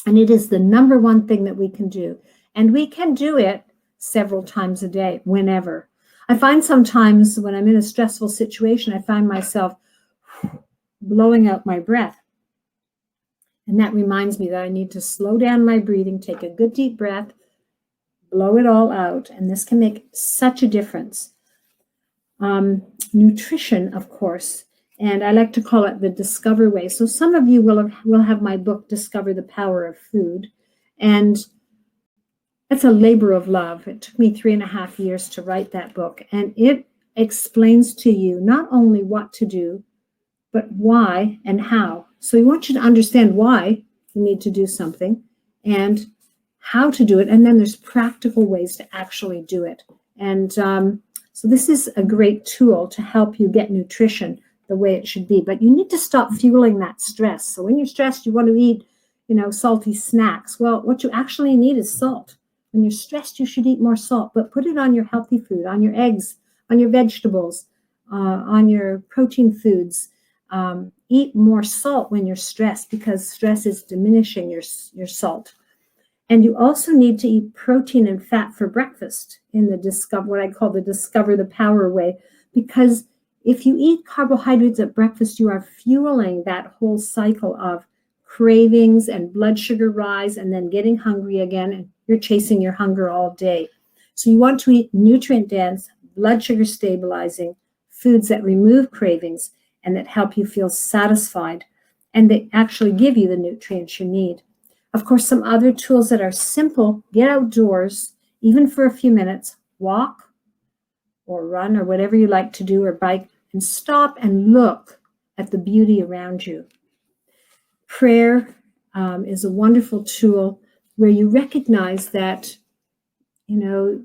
And it is the number one thing that we can do. And we can do it several times a day, whenever. I find sometimes when I'm in a stressful situation, I find myself blowing out my breath. And that reminds me that I need to slow down my breathing, take a good deep breath, blow it all out. And this can make such a difference. Nutrition, of course, and I like to call it the Discover Way. So some of you will have my book, Discover the Power of Food. And it's a labor of love. It took me 3.5 years to write that book. And it explains to you not only what to do, but why and how. So we want you to understand why you need to do something and how to do it. And then there's practical ways to actually do it. And so this is a great tool to help you get nutrition the way it should be. But you need to stop fueling that stress. So when you're stressed, you want to eat, salty snacks. Well, what you actually need is salt. When you're stressed, you should eat more salt, but put it on your healthy food, on your eggs, on your vegetables, on your protein foods. Eat more salt when you're stressed because stress is diminishing your salt. And you also need to eat protein and fat for breakfast in what I call the Discover the Power Way, because if you eat carbohydrates at breakfast, you are fueling that whole cycle of cravings and blood sugar rise and then getting hungry again, and you're chasing your hunger all day. So you want to eat nutrient-dense, blood sugar stabilizing foods that remove cravings and that help you feel satisfied and they actually give you the nutrients you need. Of course, some other tools that are simple: get outdoors, even for a few minutes, walk or run or whatever you like to do, or bike, and stop and look at the beauty around you. Prayer is a wonderful tool where you recognize that, there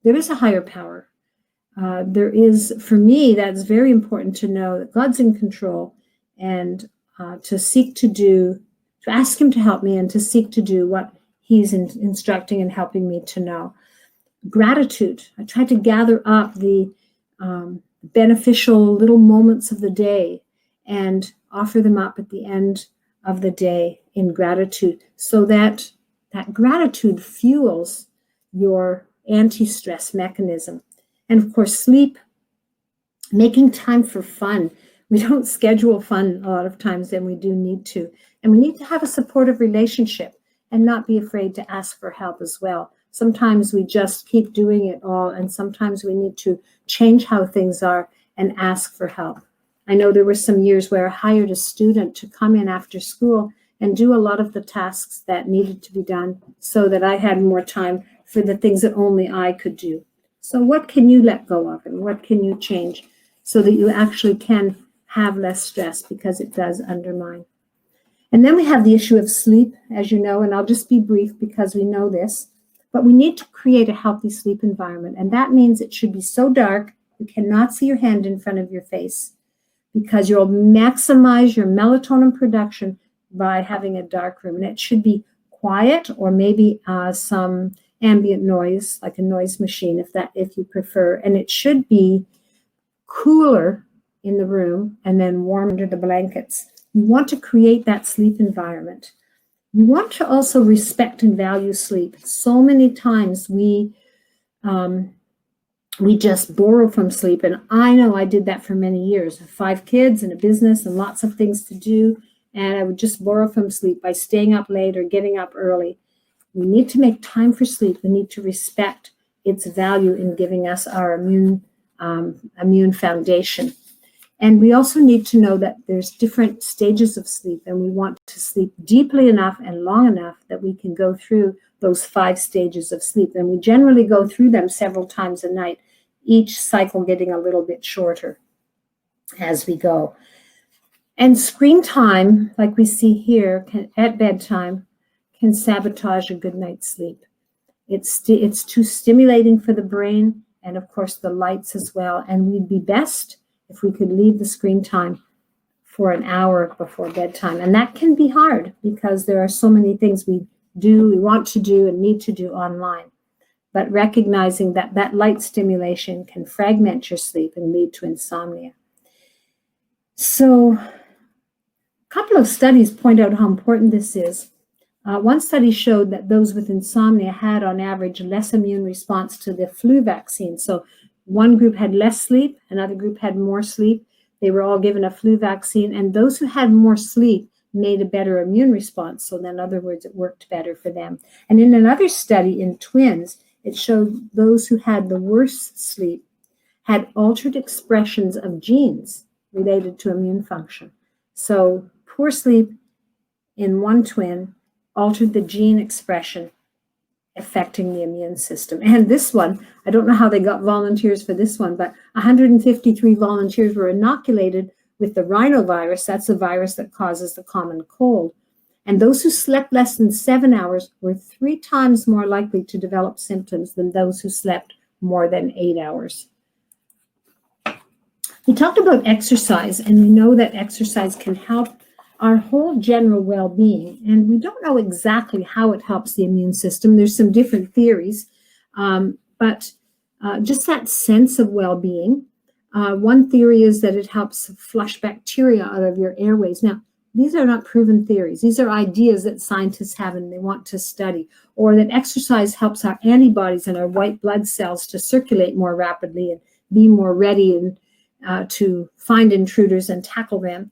is a higher power. There is, for me, that's very important to know that God's in control and to ask him to help me and to seek to do what he's instructing and helping me to know. Gratitude. I try to gather up the beneficial little moments of the day and offer them up at the end of the day in gratitude, so that gratitude fuels your anti-stress mechanism. And of course, sleep, making time for fun. We don't schedule fun a lot of times, and we do need to. And we need to have a supportive relationship and not be afraid to ask for help as well. Sometimes we just keep doing it all, and sometimes we need to change how things are and ask for help. I know there were some years where I hired a student to come in after school and do a lot of the tasks that needed to be done so that I had more time for the things that only I could do. So what can you let go of and what can you change so that you actually can have less stress, because it does undermine. And then we have the issue of sleep, as you know, and I'll just be brief because we know this, but we need to create a healthy sleep environment. And that means it should be so dark you cannot see your hand in front of your face, because you'll maximize your melatonin production by having a dark room. And it should be quiet, or maybe some ambient noise, like a noise machine, if you prefer. And it should be cooler in the room and then warm under the blankets. You want to create that sleep environment. You want to also respect and value sleep. So many times we just borrow from sleep. And I know I did that for many years. 5 kids and a business and lots of things to do. And I would just borrow from sleep by staying up late or getting up early. We need to make time for sleep. We need to respect its value in giving us our immune foundation. And we also need to know that there's different stages of sleep, and we want to sleep deeply enough and long enough that we can go through those 5 stages of sleep. And we generally go through them several times a night, each cycle getting a little bit shorter as we go. And screen time, like we see here at bedtime, can sabotage a good night's sleep. It's too stimulating for the brain, and of course the lights as well. And we'd be best if we could leave the screen time for an hour before bedtime. And that can be hard because there are so many things we want to do and need to do online. But recognizing that that light stimulation can fragment your sleep and lead to insomnia. So a couple of studies point out how important this is. One study showed that those with insomnia had on average less immune response to the flu vaccine. So one group had less sleep, another group had more sleep. They were all given a flu vaccine, and those who had more sleep made a better immune response. So in other words, it worked better for them. And in another study in twins, it showed those who had the worst sleep had altered expressions of genes related to immune function. So poor sleep in one twin altered the gene expression affecting the immune system. And this one, I don't know how they got volunteers for this one, but 153 volunteers were inoculated with the rhinovirus. That's the virus that causes the common cold. And those who slept less than 7 hours were 3 times more likely to develop symptoms than those who slept more than 8 hours. We talked about exercise, and we know that exercise can help our whole general well-being, and we don't know exactly how it helps the immune system. There's some different theories, but just that sense of well-being. One theory is that it helps flush bacteria out of your airways. Now, these are not proven theories. These are ideas that scientists have and they want to study, or that exercise helps our antibodies and our white blood cells to circulate more rapidly and be more ready and to find intruders and tackle them.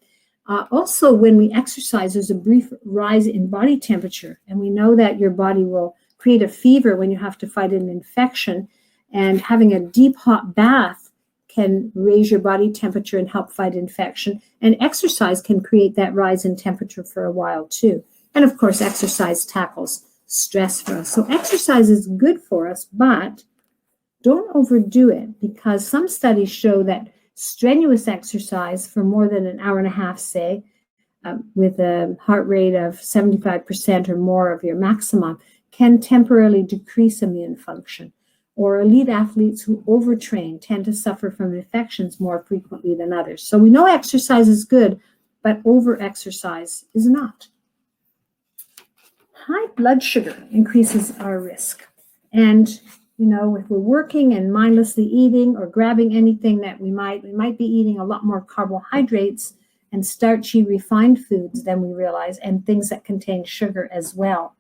Also, when we exercise, there's a brief rise in body temperature, and we know that your body will create a fever when you have to fight an infection, and having a deep hot bath can raise your body temperature and help fight infection, and exercise can create that rise in temperature for a while too. And of course, exercise tackles stress for us. So exercise is good for us, but don't overdo it, because some studies show that strenuous exercise for more than an hour and a half, say, with a heart rate of 75% or more of your maximum, can temporarily decrease immune function. Or elite athletes who overtrain tend to suffer from infections more frequently than others. So we know exercise is good, but over-exercise is not. High blood sugar increases our risk. And you know, if we're working and mindlessly eating or grabbing anything that we might be eating a lot more carbohydrates and starchy refined foods than we realize, and things that contain sugar as well.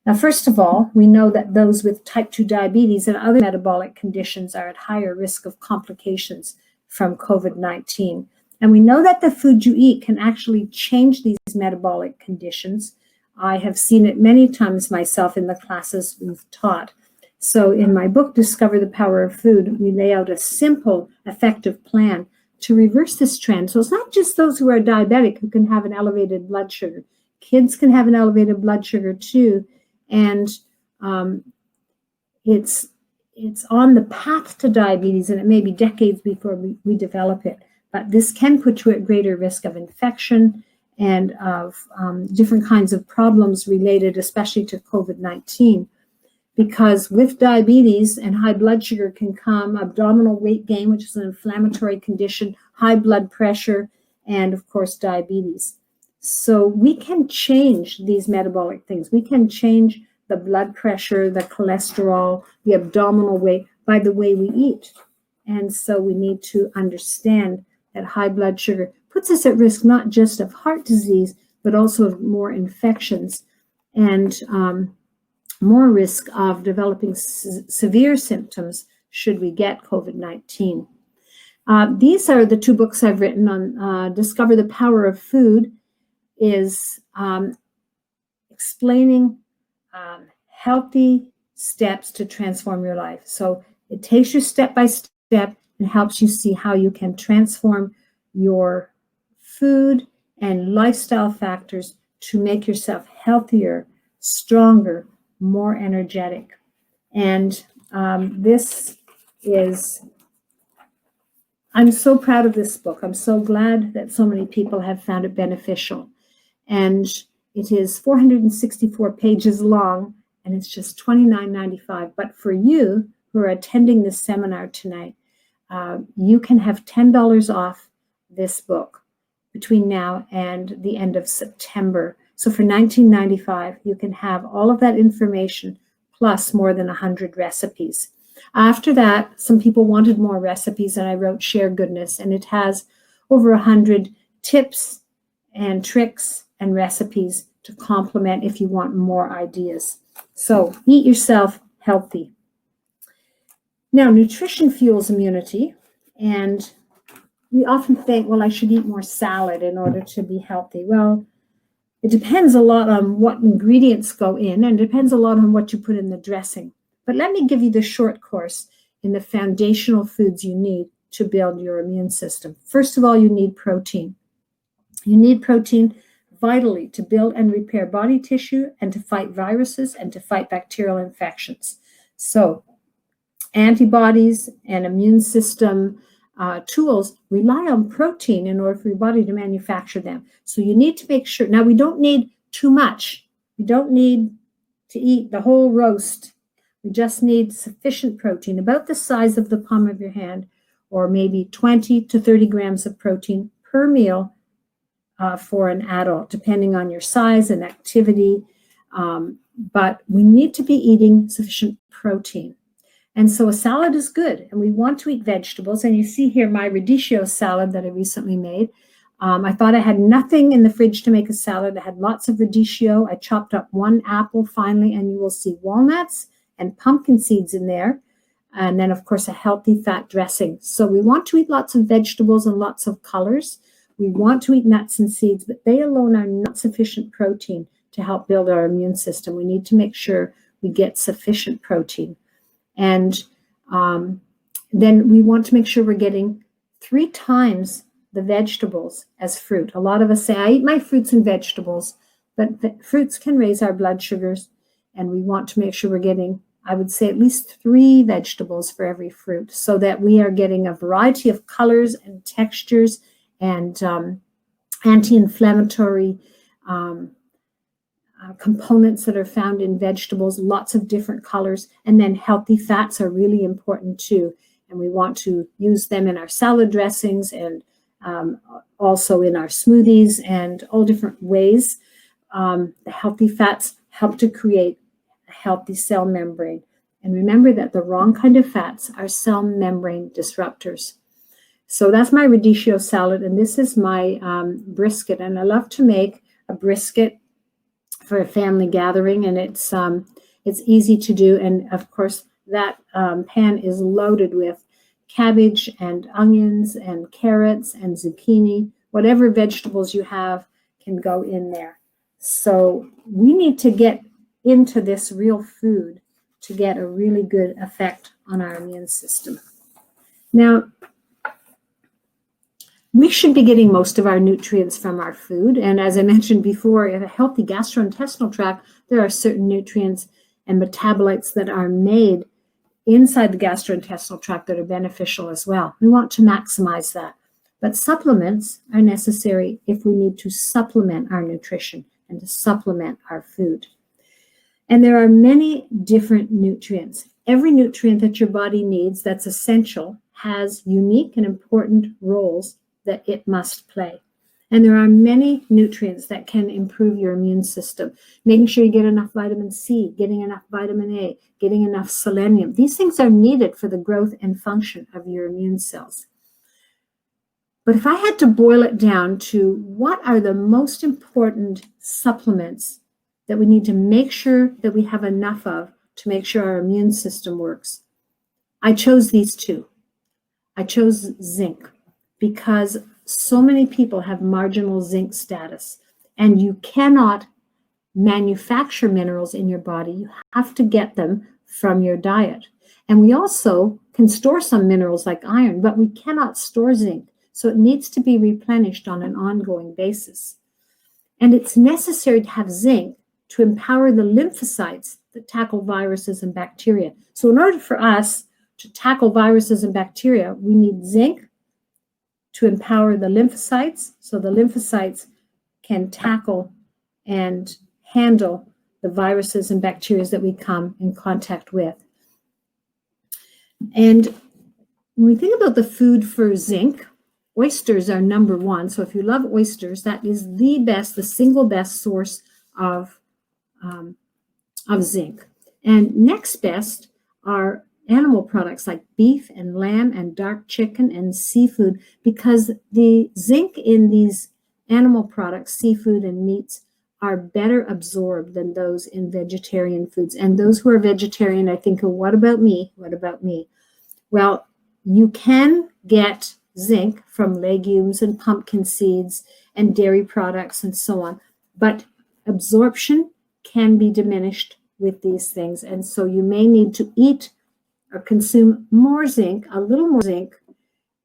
Now, first of all, we know that those with type 2 diabetes and other metabolic conditions are at higher risk of complications from COVID-19. And we know that the food you eat can actually change these metabolic conditions. I have seen it many times myself in the classes we've taught. So in my book, Discover the Power of Food, we lay out a simple, effective plan to reverse this trend. So it's not just those who are diabetic who can have an elevated blood sugar. Kids can have an elevated blood sugar too. And it's on the path to diabetes, and it may be decades before we develop it. But this can put you at greater risk of infection and of different kinds of problems related especially to COVID-19. Because with diabetes and high blood sugar can come abdominal weight gain, which is an inflammatory condition, high blood pressure, and of course, diabetes. So we can change these metabolic things. We can change the blood pressure, the cholesterol, the abdominal weight by the way we eat. And so we need to understand that high blood sugar puts us at risk not just of heart disease, but also of more infections and more risk of developing severe symptoms should we get COVID-19. These are the two books I've written on. Discover the Power of Food is explaining healthy steps to transform your life. So it takes you step by step and helps you see how you can transform your food and lifestyle factors to make yourself healthier, stronger, more energetic. And this is, I'm so proud of this book. I'm so glad that so many people have found it beneficial. And it is 464 pages long, and it's just $29.95. But for you who are attending this seminar tonight, you can have $10 off this book between now and the end of September. So for $19.95, you can have all of that information plus more than 100 recipes. After that, some people wanted more recipes, and I wrote Share Goodness, and it has over 100 tips and tricks and recipes to complement if you want more ideas. So eat yourself healthy. Now, nutrition fuels immunity, and we often think, well, I should eat more salad in order to be healthy. Well, it depends a lot on what ingredients go in, and it depends a lot on what you put in the dressing. But let me give you the short course in the foundational foods you need to build your immune system. First of all, you need protein. You need protein vitally to build and repair body tissue and to fight viruses and to fight bacterial infections. So antibodies and immune system tools rely on protein in order for your body to manufacture them. So you need to make sure. Now, we don't need too much. We don't need to eat the whole roast. We just need sufficient protein, about the size of the palm of your hand, or maybe 20 to 30 grams of protein per meal for an adult, depending on your size and activity. But we need to be eating sufficient protein. And so a salad is good, and we want to eat vegetables. And you see here my radicchio salad that I recently made. I thought I had nothing in the fridge to make a salad. I had lots of radicchio. I chopped up one apple finely, and you will see walnuts and pumpkin seeds in there. And then, of course, a healthy fat dressing. So we want to eat lots of vegetables and lots of colors. We want to eat nuts and seeds, but they alone are not sufficient protein to help build our immune system. We need to make sure we get sufficient protein. And then we want to make sure we're getting 3 times the vegetables as fruit. A lot of us say, I eat my fruits and vegetables, but the fruits can raise our blood sugars, and we want to make sure we're getting, I would say, at least 3 vegetables for every fruit, so that we are getting a variety of colors and textures and anti-inflammatory components that are found in vegetables, lots of different colors. And then healthy fats are really important too. And we want to use them in our salad dressings and also in our smoothies and all different ways. The healthy fats help to create a healthy cell membrane. And remember that the wrong kind of fats are cell membrane disruptors. So that's my radicchio salad, and this is my brisket. And I love to make a brisket for a family gathering, and it's easy to do. And of course, that pan is loaded with cabbage and onions and carrots and zucchini. Whatever vegetables you have can go in there. So we need to get into this real food to get a really good effect on our immune system. Now, we should be getting most of our nutrients from our food. And as I mentioned before, in a healthy gastrointestinal tract, there are certain nutrients and metabolites that are made inside the gastrointestinal tract that are beneficial as well. We want to maximize that. But supplements are necessary if we need to supplement our nutrition and to supplement our food. And there are many different nutrients. Every nutrient that your body needs that's essential has unique and important roles that it must play. And there are many nutrients that can improve your immune system, making sure you get enough vitamin C, getting enough vitamin A, getting enough selenium. These things are needed for the growth and function of your immune cells. But if I had to boil it down to what are the most important supplements that we need to make sure that we have enough of to make sure our immune system works, I chose these two. I chose zinc because so many people have marginal zinc status, and you cannot manufacture minerals in your body. You have to get them from your diet. And we also can store some minerals like iron, but we cannot store zinc. So it needs to be replenished on an ongoing basis. And it's necessary to have zinc to empower the lymphocytes that tackle viruses and bacteria. So in order for us to tackle viruses and bacteria, we need zinc to empower the lymphocytes, so the lymphocytes can tackle and handle the viruses and bacteria that we come in contact with. And when we think about the food for zinc, oysters are number one. So if you love oysters, that is the best, the single best source of zinc. And next best are animal products like beef and lamb and dark chicken and seafood, because the zinc in these animal products, seafood and meats, are better absorbed than those in vegetarian foods. And those who are vegetarian, I think, oh, what about me? What about me? Well, you can get zinc from legumes and pumpkin seeds and dairy products and so on, but absorption can be diminished with these things. And so you may need to eat or consume more zinc, a little more zinc,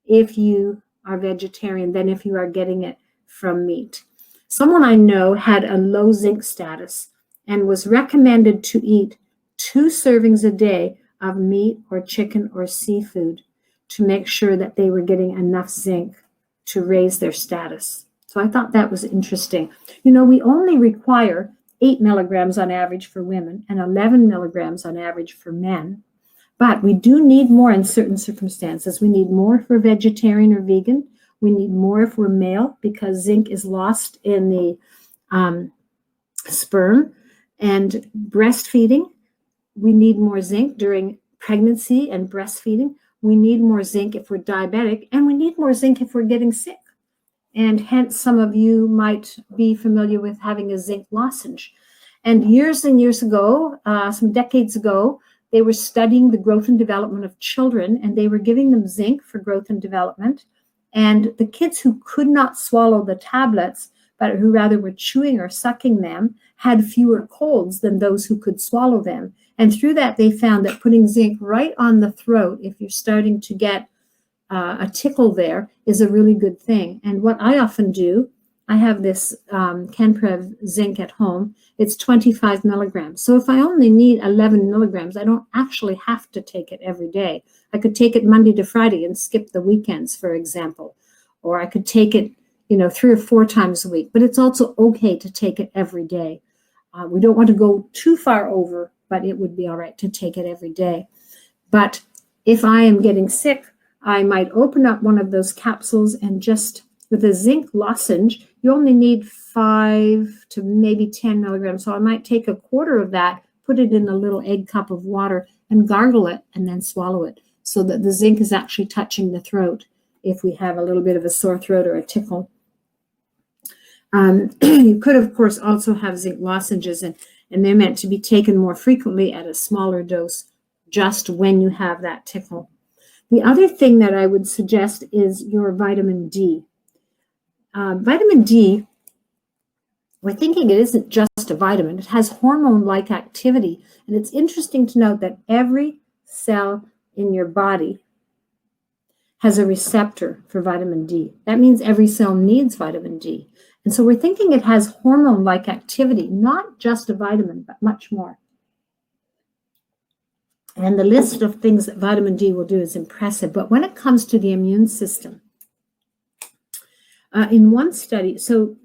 if you are vegetarian than if you are getting it from meat. Someone I know had a low zinc status and was recommended to eat 2 servings a day of meat or chicken or seafood to make sure that they were getting enough zinc to raise their status. So I thought that was interesting. You know, we only require 8 milligrams on average for women and 11 milligrams on average for men. But we do need more in certain circumstances. We need more for vegetarian or vegan. We need more if we're male because zinc is lost in the sperm. And breastfeeding, we need more zinc during pregnancy and breastfeeding. We need more zinc if we're diabetic, and we need more zinc if we're getting sick. And hence, some of you might be familiar with having a zinc lozenge. And years ago, some decades ago, they were studying the growth and development of children, and they were giving them zinc for growth and development. And the kids who could not swallow the tablets, but who rather were chewing or sucking them, had fewer colds than those who could swallow them. And through that, they found that putting zinc right on the throat, if you're starting to get a tickle there, is a really good thing. And what I often do, I have this Canprev zinc at home. It's 25 milligrams. So if I only need 11 milligrams, I don't actually have to take it every day. I could take it Monday to Friday and skip the weekends, for example. Or I could take it, 3 or 4 times a week. But it's also okay to take it every day. We don't want to go too far over, but it would be all right to take it every day. But if I am getting sick, I might open up one of those capsules and just, with a zinc lozenge, you only need 5 to maybe 10 milligrams. So I might take a quarter of that, put it in a little egg cup of water and gargle it and then swallow it so that the zinc is actually touching the throat if we have a little bit of a sore throat or a tickle. You could, of course, also have zinc lozenges, and they're meant to be taken more frequently at a smaller dose just when you have that tickle. The other thing that I would suggest is your vitamin D. Vitamin D, we're thinking it isn't just a vitamin. It has hormone-like activity. And it's interesting to note that every cell in your body has a receptor for vitamin D. That means every cell needs vitamin D. And so we're thinking it has hormone-like activity, not just a vitamin, but much more. And the list of things that vitamin D will do is impressive. But when it comes to the immune system, In one study, so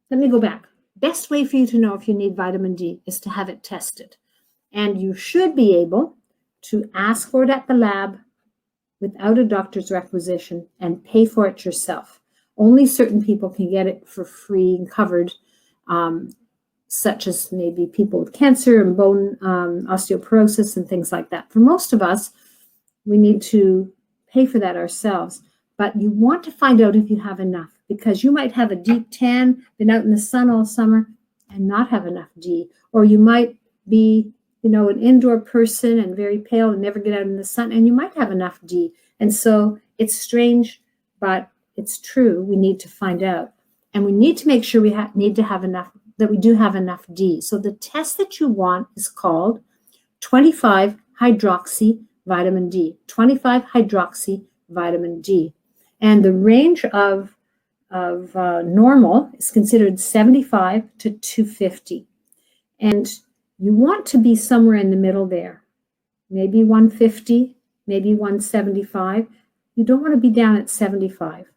let me go back. Best way for you to know if you need vitamin D is to have it tested. And you should be able to ask for it at the lab without a doctor's requisition and pay for it yourself. Only certain people can get it for free and covered, such as maybe people with cancer and bone osteoporosis and things like that. For most of us, we need to pay for that ourselves. But you want to find out if you have enough, because you might have a deep tan, been out in the sun all summer, and not have enough D. Or you might be, an indoor person and very pale and never get out in the sun, and you might have enough D. And so it's strange, but it's true. We need to find out. And we need to make sure we need to have enough, that we do have enough D. So the test that you want is called 25-hydroxy vitamin D. 25-hydroxy vitamin D. And the range of normal is considered 75 to 250. And you want to be somewhere in the middle there, maybe 150, maybe 175. You don't want to be down at 75.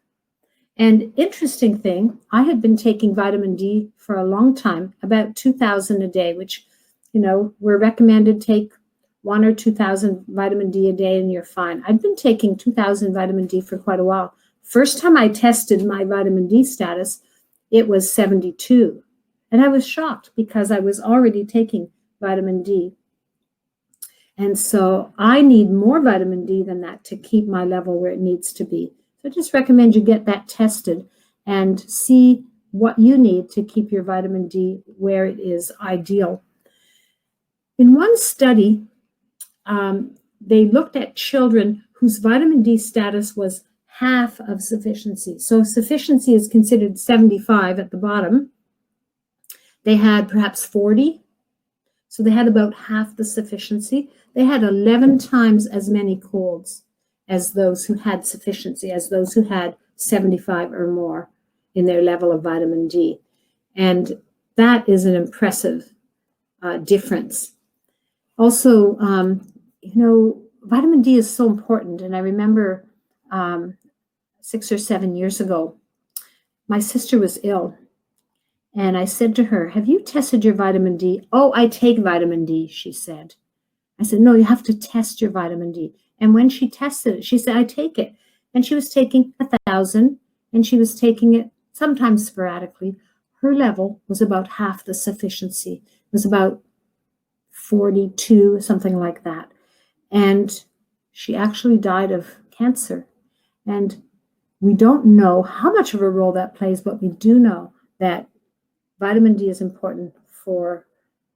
And interesting thing, I had been taking vitamin D for a long time, about 2,000 a day, which, we're recommended take 1,000 or 2,000 vitamin D a day and you're fine. I've been taking 2,000 vitamin D for quite a while. First time I tested my vitamin D status, it was 72. And I was shocked because I was already taking vitamin D. And so I need more vitamin D than that to keep my level where it needs to be. So I just recommend you get that tested and see what you need to keep your vitamin D where it is ideal. In one study, they looked at children whose vitamin D status was half of sufficiency. So sufficiency is considered 75 at the bottom. They had perhaps 40. So they had about half the sufficiency. They had 11 times as many colds as those who had sufficiency, as those who had 75 or more in their level of vitamin D. And that is an impressive difference. Also, vitamin D is so important. And I remember 6 or 7 years ago, my sister was ill. And I said to her, have you tested your vitamin D? Oh, I take vitamin D, she said. I said, no, you have to test your vitamin D. And when she tested it, she said, I take it. And she was taking 1,000, and she was taking it sometimes sporadically. Her level was about half the sufficiency. It was about 42, something like that. And she actually died of cancer. And we don't know how much of a role that plays, but we do know that vitamin D is important for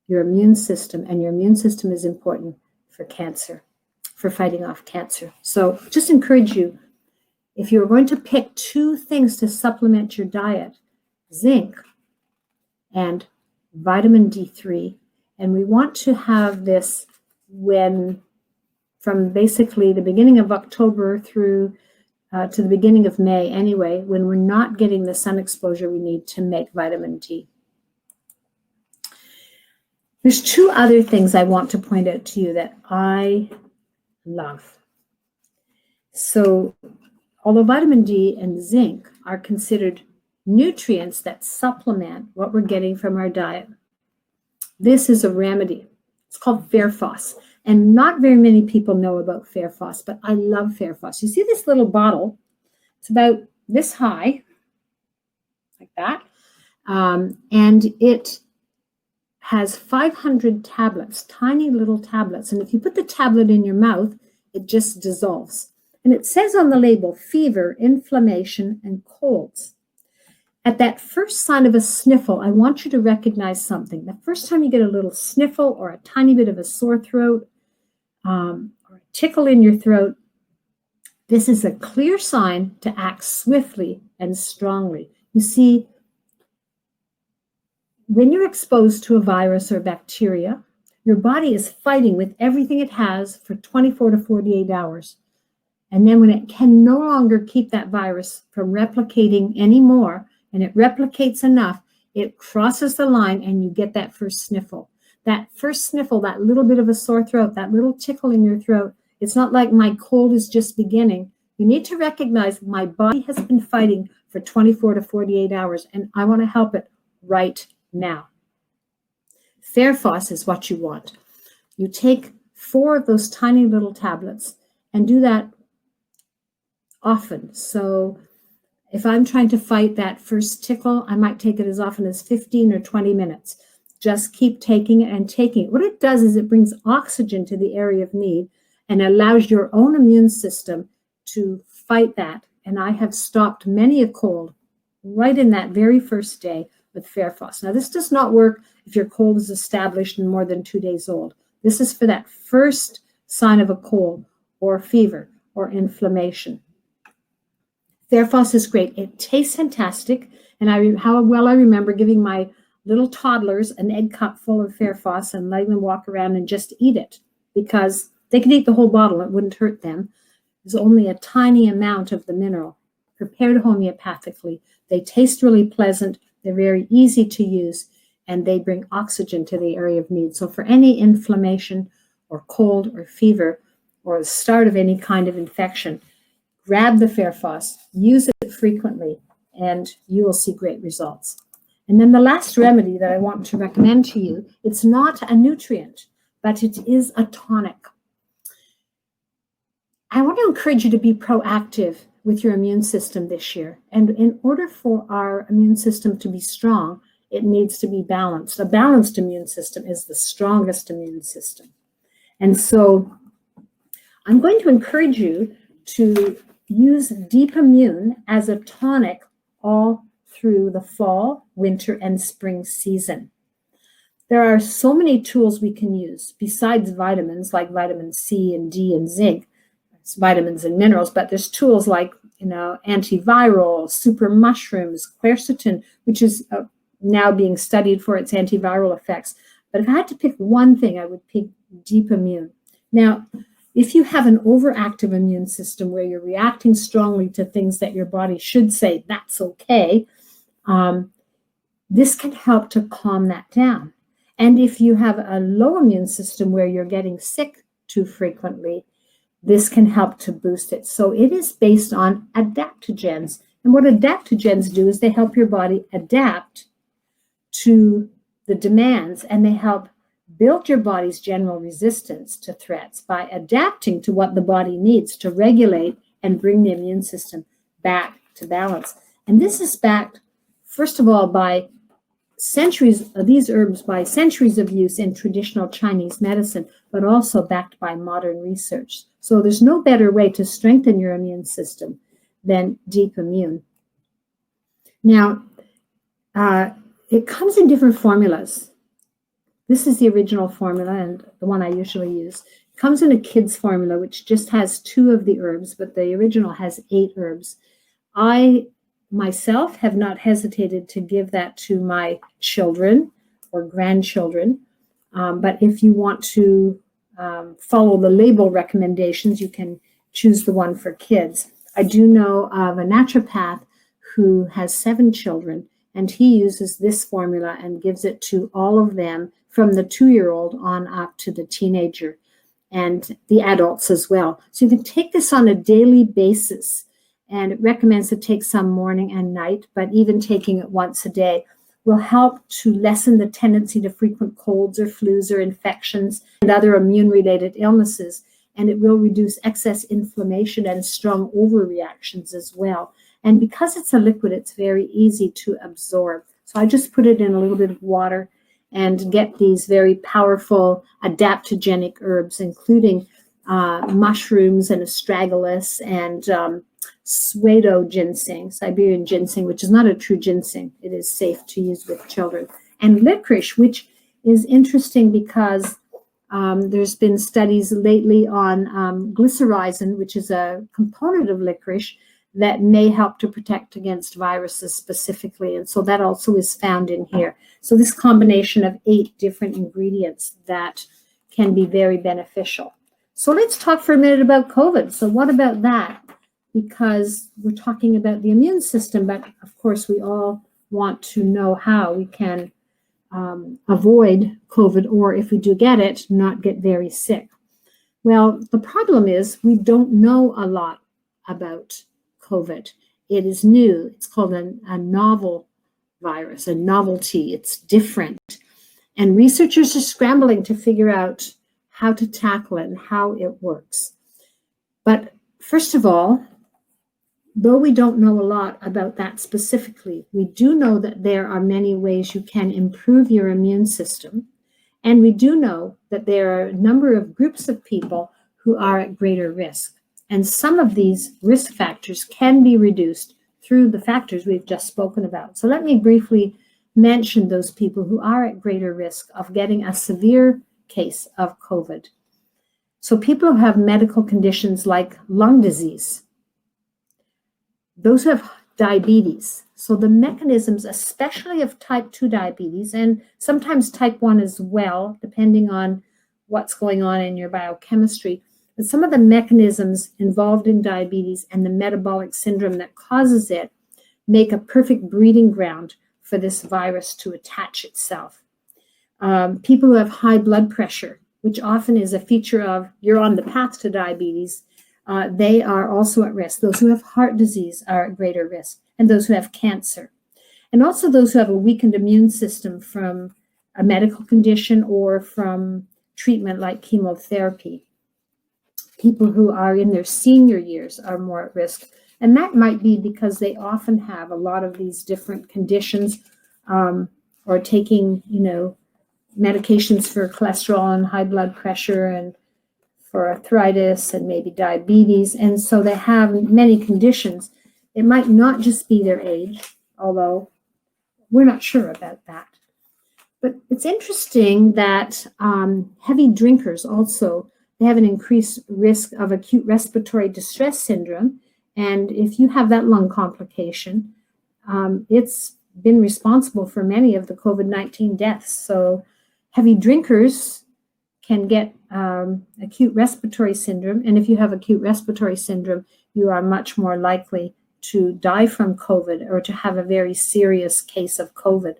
your immune system, and your immune system is important for cancer, for fighting off cancer. So just encourage you, if you're going to pick 2 things to supplement your diet, zinc and vitamin D3, and we want to have this from basically the beginning of October through to the beginning of May anyway, when we're not getting the sun exposure we need to make vitamin D. There's 2 other things I want to point out to you that I love. So although vitamin D and zinc are considered nutrients that supplement what we're getting from our diet, this is a remedy. It's called Fairphos. And not very many people know about Fairphos, but I love Fairphos. You see this little bottle? It's about this high, like that. And it has 500 tablets, tiny little tablets. And if you put the tablet in your mouth, it just dissolves. And it says on the label, fever, inflammation, and colds. At that first sign of a sniffle, I want you to recognize something. The first time you get a little sniffle or a tiny bit of a sore throat or a tickle in your throat, this is a clear sign to act swiftly and strongly. You see, when you're exposed to a virus or bacteria, your body is fighting with everything it has for 24 to 48 hours. And then when it can no longer keep that virus from replicating anymore, and it replicates enough, it crosses the line and you get that first sniffle. That first sniffle, that little bit of a sore throat, that little tickle in your throat, it's not like my cold is just beginning. You need to recognize my body has been fighting for 24 to 48 hours, and I want to help it right now. Fairphos is what you want. You take 4 of those tiny little tablets and do that often. So if I'm trying to fight that first tickle, I might take it as often as 15 or 20 minutes. Just keep taking it and taking it. What it does is it brings oxygen to the area of need and allows your own immune system to fight that. And I have stopped many a cold right in that very first day with Fairphos. Now, this does not work if your cold is established and more than 2 days old. This is for that first sign of a cold or fever or inflammation. Fairphos is great. It tastes fantastic. And how well I remember giving my little toddlers an egg cup full of Fairphos and letting them walk around and just eat it, because they could eat the whole bottle. It wouldn't hurt them. There's only a tiny amount of the mineral, prepared homeopathically. They taste really pleasant. They're very easy to use, and they bring oxygen to the area of need. So for any inflammation or cold or fever or the start of any kind of infection, grab the Fairphos, use it frequently, and you will see great results. And then the last remedy that I want to recommend to you, it's not a nutrient, but it is a tonic. I want to encourage you to be proactive with your immune system this year. And in order for our immune system to be strong, it needs to be balanced. A balanced immune system is the strongest immune system. And so I'm going to encourage you to use Deep Immune as a tonic all through the fall, winter, and spring season. There are so many tools we can use besides vitamins like vitamin C and D and zinc. It's vitamins and minerals, but there's tools like, antiviral, super mushrooms, quercetin, which is now being studied for its antiviral effects. But if I had to pick one thing, I would pick Deep Immune. Now, if you have an overactive immune system where you're reacting strongly to things that your body should say, that's okay, this can help to calm that down. And if you have a low immune system where you're getting sick too frequently, this can help to boost it. So it is based on adaptogens. And what adaptogens do is they help your body adapt to the demands, and they help build your body's general resistance to threats by adapting to what the body needs to regulate and bring the immune system back to balance. And this is backed, first of all, by centuries of these herbs, by centuries of use in traditional Chinese medicine, but also backed by modern research. So there's no better way to strengthen your immune system than Deep Immune. Now, it comes in different formulas. This is the original formula and the one I usually use. It comes in a kid's formula, which just has 2 of the herbs, but the original has 8 herbs. I myself have not hesitated to give that to my children or grandchildren. But if you want to follow the label recommendations, you can choose the one for kids. I do know of a naturopath who has 7 children, and he uses this formula and gives it to all of them from the 2-year-old on up to the teenager and the adults as well. So you can take this on a daily basis, and it recommends to take some morning and night, but even taking it once a day will help to lessen the tendency to frequent colds or flus or infections and other immune-related illnesses. And it will reduce excess inflammation and strong overreactions as well. And because it's a liquid, it's very easy to absorb. So I just put it in a little bit of water and get these very powerful adaptogenic herbs, including mushrooms and astragalus and pseudo ginseng, Siberian ginseng, which is not a true ginseng. It is safe to use with children. And licorice, which is interesting because there's been studies lately on glycyrrhizin, which is a component of licorice that may help to protect against viruses specifically. And so that also is found in here. So this combination of 8 different ingredients that can be very beneficial. So let's talk for a minute about COVID. So what about that? Because we're talking about the immune system, but of course we all want to know how we can avoid COVID, or if we do get it, not get very sick. Well, the problem is we don't know a lot about COVID. It is new. It's called a novel virus, a novelty. It's different. And researchers are scrambling to figure out how to tackle it and how it works. But first of all, though we don't know a lot about that specifically, we do know that there are many ways you can improve your immune system. And we do know that there are a number of groups of people who are at greater risk. And some of these risk factors can be reduced through the factors we've just spoken about. So let me briefly mention those people who are at greater risk of getting a severe case of COVID. So people who have medical conditions like lung disease, those who have diabetes. So the mechanisms, especially of type 2 diabetes, and sometimes type 1 as well, depending on what's going on in your biochemistry, but some of the mechanisms involved in diabetes and the metabolic syndrome that causes it make a perfect breeding ground for this virus to attach itself. People who have high blood pressure, which often is a feature of you're on the path to diabetes, they are also at risk. Those who have heart disease are at greater risk, and those who have cancer. And also those who have a weakened immune system from a medical condition or from treatment like chemotherapy. People who are in their senior years are more at risk. And that might be because they often have a lot of these different conditions or taking, medications for cholesterol and high blood pressure and for arthritis and maybe diabetes. And so they have many conditions. It might not just be their age, although we're not sure about that. But it's interesting that heavy drinkers also, they have an increased risk of acute respiratory distress syndrome. And if you have that lung complication, it's been responsible for many of the COVID-19 deaths. So heavy drinkers can get acute respiratory syndrome. And if you have acute respiratory syndrome, you are much more likely to die from COVID or to have a very serious case of COVID.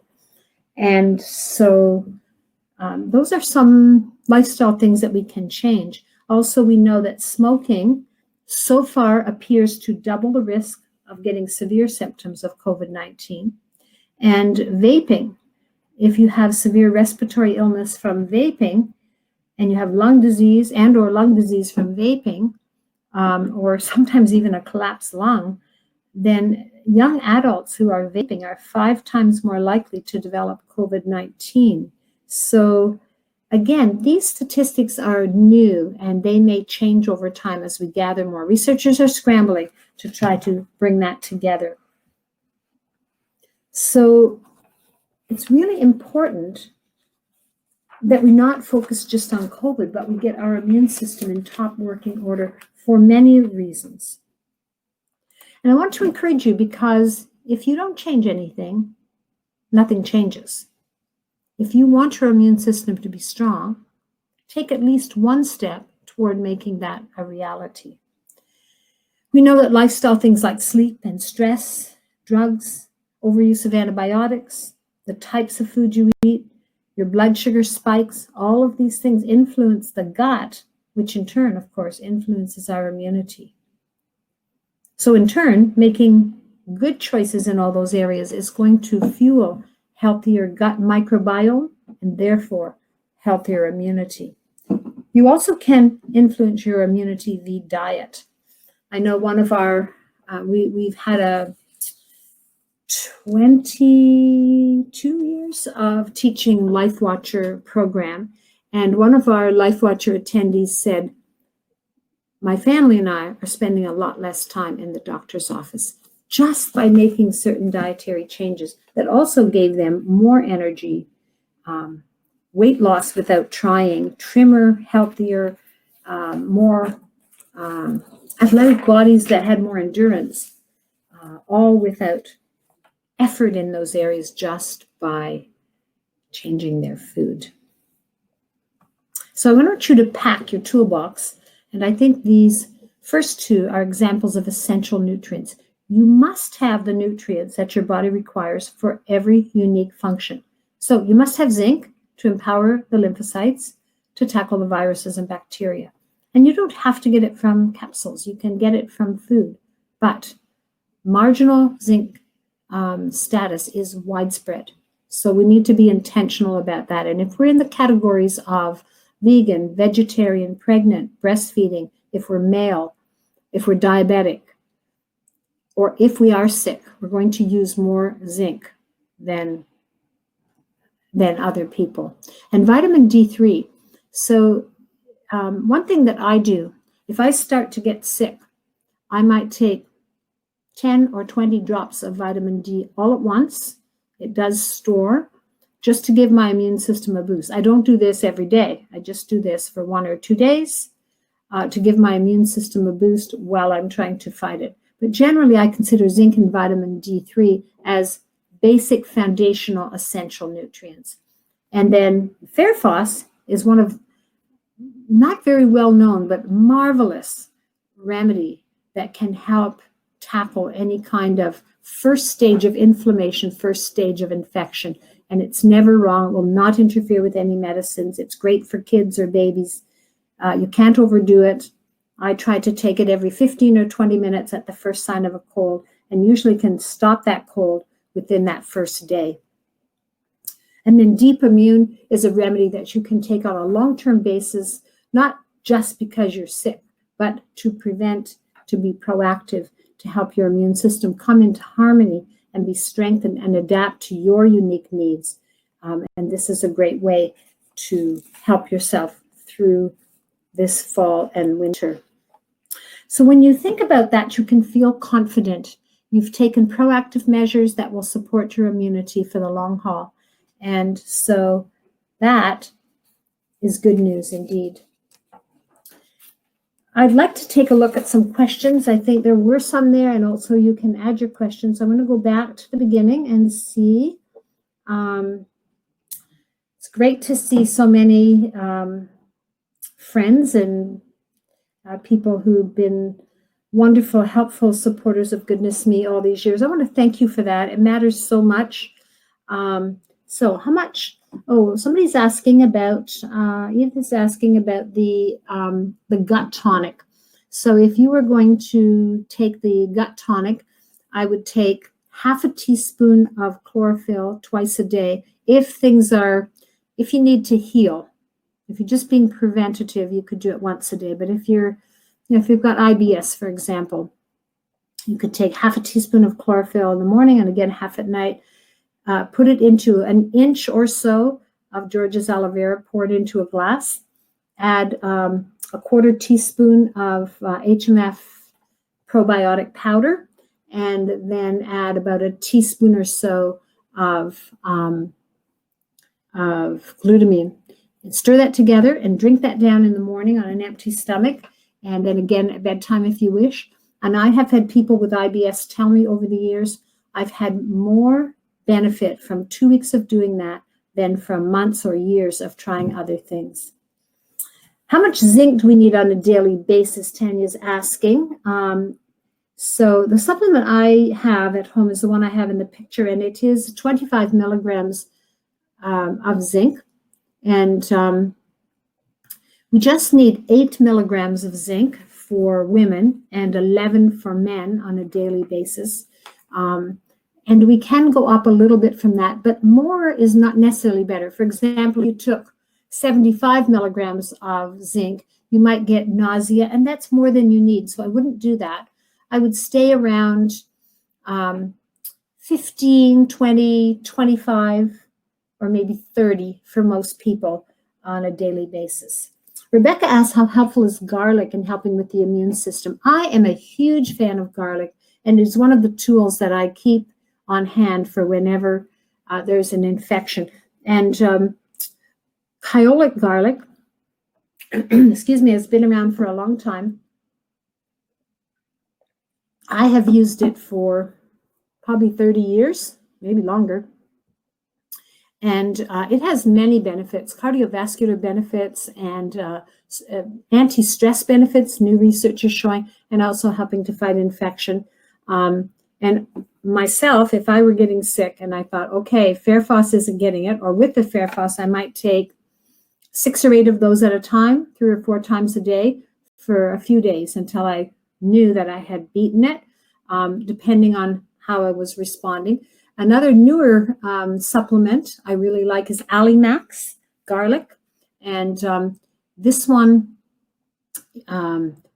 And so those are some lifestyle things that we can change. Also, we know that smoking so far appears to double the risk of getting severe symptoms of COVID-19. And vaping, if you have severe respiratory illness from vaping, and you have lung disease and or lung disease from vaping, or sometimes even a collapsed lung, then young adults who are vaping are 5 times more likely to develop COVID-19. So again, these statistics are new and they may change over time as we gather more. Researchers are scrambling to try to bring that together. So it's really important that we not focus just on COVID, but we get our immune system in top working order for many reasons. And I want to encourage you, because if you don't change anything, nothing changes. If you want your immune system to be strong, take at least one step toward making that a reality. We know that lifestyle things like sleep and stress, drugs, overuse of antibiotics, the types of food you eat, your blood sugar spikes, all of these things influence the gut, which in turn, of course, influences our immunity. So in turn, making good choices in all those areas is going to fuel healthier gut microbiome and therefore healthier immunity. You also can influence your immunity via diet. I know one of our, we've had a 22 years of teaching LifeWatcher program. And one of our LifeWatcher attendees said, my family and I are spending a lot less time in the doctor's office just by making certain dietary changes that also gave them more energy, weight loss without trying, trimmer, healthier, more athletic bodies that had more endurance, all without effort in those areas, just by changing their food. So I want you to pack your toolbox, and I think these first two are examples of essential nutrients. You must have the nutrients that your body requires for every unique function. So you must have zinc to empower the lymphocytes to tackle the viruses and bacteria. And you don't have to get it from capsules. You can get it from food. But marginal zinc status is widespread. So we need to be intentional about that. And if we're in the categories of vegan, vegetarian, pregnant, breastfeeding, if we're male, if we're diabetic, or if we are sick, we're going to use more zinc than other people. And vitamin D3. So one thing that I do, if I start to get sick, I might take 10 or 20 drops of vitamin D all at once. It does store, just to give my immune system a boost. I don't do this every day. I just do this for 1 or 2 days to give my immune system a boost while I'm trying to fight it. But generally, I consider zinc and vitamin D3 as basic foundational essential nutrients. And then Fairphos is one of not very well known, but marvelous remedy that can help tackle any kind of first stage of inflammation, first stage of infection. And it's never wrong. It will not interfere with any medicines. It's great for kids or babies. You can't overdo it. I try to take it every 15 or 20 minutes at the first sign of a cold, and usually can stop that cold within that first day. And then Deep Immune is a remedy that you can take on a long-term basis, not just because you're sick, but to prevent, to be proactive, to help your immune system come into harmony and be strengthened and adapt to your unique needs. And this is a great way to help yourself through this fall and winter. So when you think about that, you can feel confident. You've taken proactive measures that will support your immunity for the long haul. And so that is good news indeed. I'd like to take a look at some questions. I think there were some there, and also you can add your questions. I'm going to go back to the beginning and see. It's great to see so many friends and people who've been wonderful, helpful supporters of Goodness Me all these years. I want to thank you for that. It matters so much. So how much? Oh, somebody's asking about, Edith's asking about the gut tonic. So if you were going to take the gut tonic, I would take half a teaspoon of chlorophyll twice a day. If you need to heal, if you're just being preventative, you could do it once a day. But if you've got IBS, for example, you could take half a teaspoon of chlorophyll in the morning and again half at night. Put it into an inch or so of George's aloe vera, pour it into a glass, add a quarter teaspoon of HMF probiotic powder, and then add about a teaspoon or so of glutamine. And stir that together and drink that down in the morning on an empty stomach, and then again at bedtime if you wish. And I have had people with IBS tell me over the years, I've had more benefit from 2 weeks of doing that than from months or years of trying other things. How much zinc do we need on a daily basis, Tanya's asking. So the supplement I have at home is the one I have in the picture, and it is 25 milligrams of zinc. And we just need 8 milligrams of zinc for women and 11 for men on a daily basis. And we can go up a little bit from that, but more is not necessarily better. For example, you took 75 milligrams of zinc, you might get nausea, and that's more than you need. So I wouldn't do that. I would stay around 15, 20, 25, or maybe 30 for most people on a daily basis. Rebecca asks, how helpful is garlic in helping with the immune system? I am a huge fan of garlic, and it's one of the tools that I keep on hand for whenever there's an infection. And Kyolic garlic, excuse me, has been around for a long time. I have used it for probably 30 years, maybe longer. And it has many benefits, cardiovascular benefits and anti-stress benefits, new research is showing, and also helping to fight infection. And myself, if I were getting sick and I thought, okay, Fairphos isn't getting it, or with the Fairphos, I might take 6 or 8 of those at a time, 3 or 4 times a day for a few days until I knew that I had beaten it. depending on how I was responding. Another newer supplement I really like is Alimax garlic. And this one,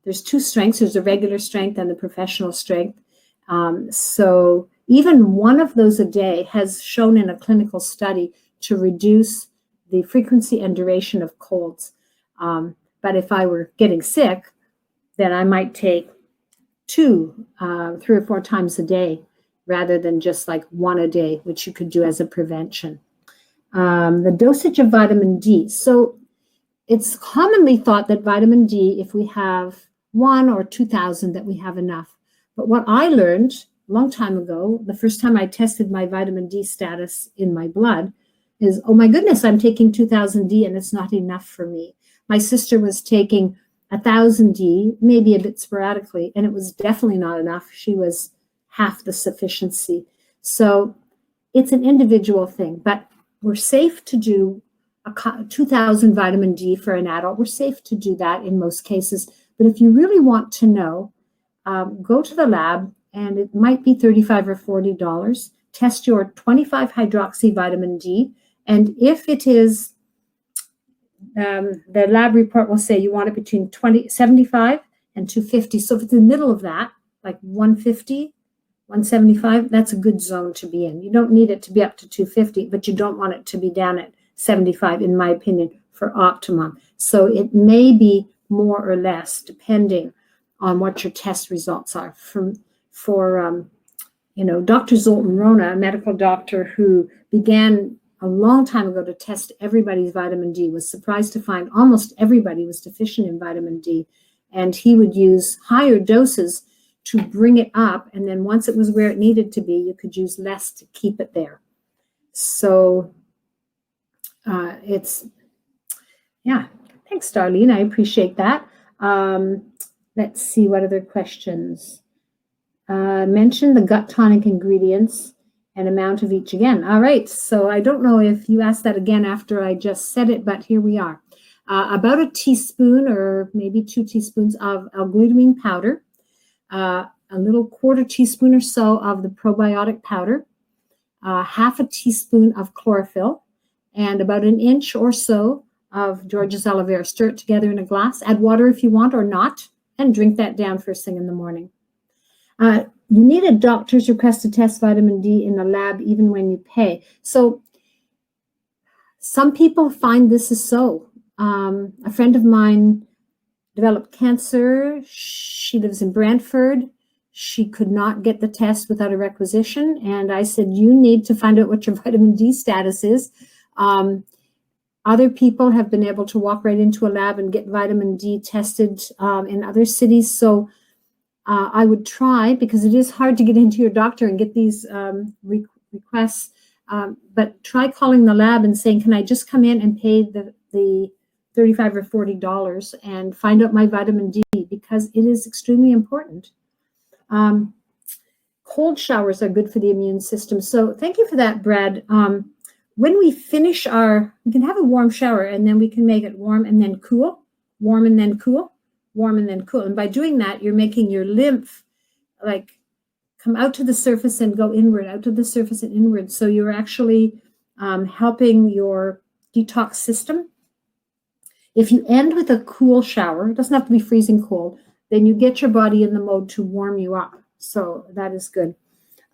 there's two strengths. There's a regular strength and the professional strength. So even one of those a day has shown in a clinical study to reduce the frequency and duration of colds. But if I were getting sick, then I might take 2, 3 or 4 times a day, rather than just like 1 a day, which you could do as a prevention. The dosage of vitamin D. So it's commonly thought that vitamin D, if we have 1 or 2,000, that we have enough. But what I learned a long time ago, the first time I tested my vitamin D status in my blood, is, oh my goodness, I'm taking 2,000 D and it's not enough for me. My sister was taking 1,000 D, maybe a bit sporadically, and it was definitely not enough. She was half the sufficiency. So it's an individual thing, but we're safe to do 2,000 vitamin D for an adult. We're safe to do that in most cases. But if you really want to know, go to the lab, and it might be $35 or $40. Test your 25 hydroxy vitamin D. And if it is, the lab report will say you want it between 75 and 250. So if it's in the middle of that, like 150, 175, that's a good zone to be in. You don't need it to be up to 250, but you don't want it to be down at 75, in my opinion, for optimum. So it may be more or less depending on what your test results are. Dr. Zoltan Rona, a medical doctor who began a long time ago to test everybody's vitamin D, was surprised to find almost everybody was deficient in vitamin D. And he would use higher doses to bring it up. And then once it was where it needed to be, you could use less to keep it there. So thanks, Darlene. I appreciate that. Let's see what other questions. Mention the gut tonic ingredients and amount of each again. All right. So I don't know if you asked that again after I just said it, but here we are. About a teaspoon or maybe 2 teaspoons of L-glutamine powder, a little 1/4 teaspoon or so of the probiotic powder, 1/2 teaspoon of chlorophyll, and about 1 inch or so of George's aloe vera. Stir it together in a glass. Add water if you want or not, and drink that down first thing in the morning. You need a doctor's request to test vitamin D in the lab even when you pay. So some people find this is so. A friend of mine developed cancer. She lives in Brantford. She could not get the test without a requisition. And I said, you need to find out what your vitamin D status is. Other people have been able to walk right into a lab and get vitamin D tested in other cities. So I would try, because it is hard to get into your doctor and get these requests, but try calling the lab and saying, can I just come in and pay the $35 or $40 and find out my vitamin D, because it is extremely important. Cold showers are good for the immune system. So thank you for that, Brad. When we finish we can have a warm shower, and then we can make it warm and then cool, warm and then cool, warm and then cool. And by doing that, you're making your lymph like come out to the surface and go inward, out to the surface and inward. So you're actually helping your detox system. If you end with a cool shower, it doesn't have to be freezing cold, then you get your body in the mode to warm you up. So that is good.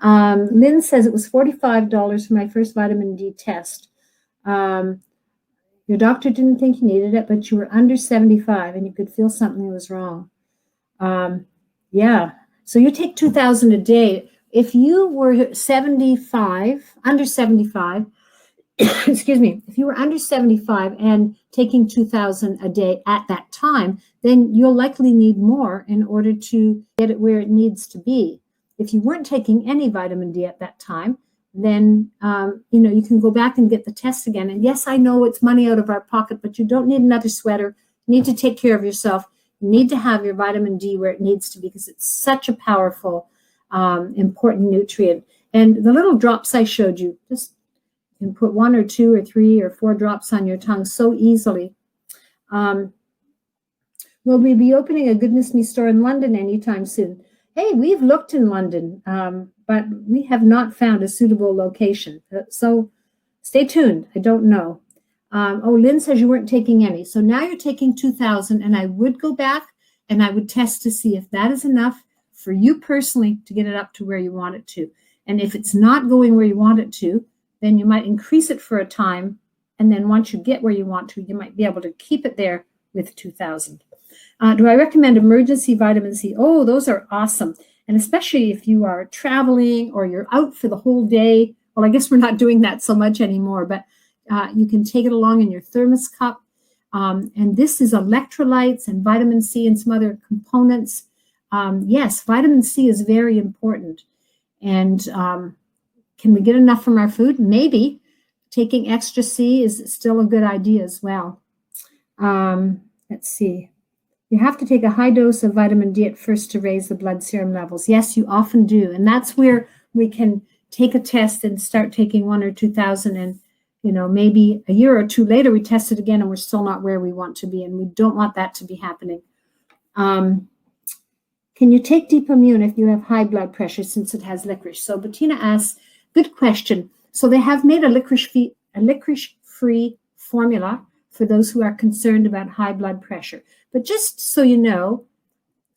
Lynn says it was $45 for my first vitamin D test. Your doctor didn't think you needed it, but you were under 75 and you could feel something was wrong. Yeah. So you take 2,000 a day. If you were 75, under 75, excuse me, if you were under 75 and taking 2,000 a day at that time, then you'll likely need more in order to get it where it needs to be. If you weren't taking any vitamin D at that time, then you can go back and get the test again. And yes, I know it's money out of our pocket, but you don't need another sweater. You need to take care of yourself. You need to have your vitamin D where it needs to be, because it's such a powerful, important nutrient. And the little drops I showed you, just you can put 1 or 2 or 3 or 4 drops on your tongue so easily. Will we be opening a Goodness Me store in London anytime soon? Hey, we've looked in London, but we have not found a suitable location. So stay tuned. I don't know. Oh, Lynn says you weren't taking any. So now you're taking 2,000, and I would go back and I would test to see if that is enough for you personally to get it up to where you want it to. And if it's not going where you want it to, then you might increase it for a time. And then once you get where you want to, you might be able to keep it there with 2,000. Do I recommend emergency vitamin C? Oh, those are awesome. And especially if you are traveling or you're out for the whole day. Well, I guess we're not doing that so much anymore, but you can take it along in your thermos cup. And this is electrolytes and vitamin C and some other components. Yes, vitamin C is very important. And can we get enough from our food? Maybe. Taking extra C is still a good idea as well. Let's see. You have to take a high dose of vitamin D at first to raise the blood serum levels. Yes, you often do. And that's where we can take a test and start taking 1,000 or 2,000, and maybe a year or two later we test it again and we're still not where we want to be, and we don't want that to be happening. Can you take Deep Immune if you have high blood pressure since it has licorice? So Bettina asks, good question. So they have made a licorice-free formula for those who are concerned about high blood pressure. But just so you know,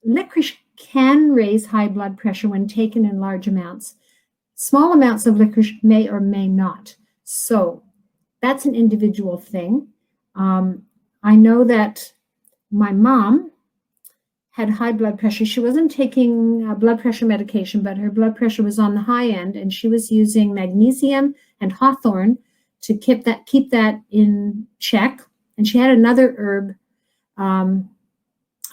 licorice can raise high blood pressure when taken in large amounts. Small amounts of licorice may or may not. So that's an individual thing. I know that my mom had high blood pressure. She wasn't taking blood pressure medication, but her blood pressure was on the high end, and she was using magnesium and hawthorn to keep that in check. And she had another herb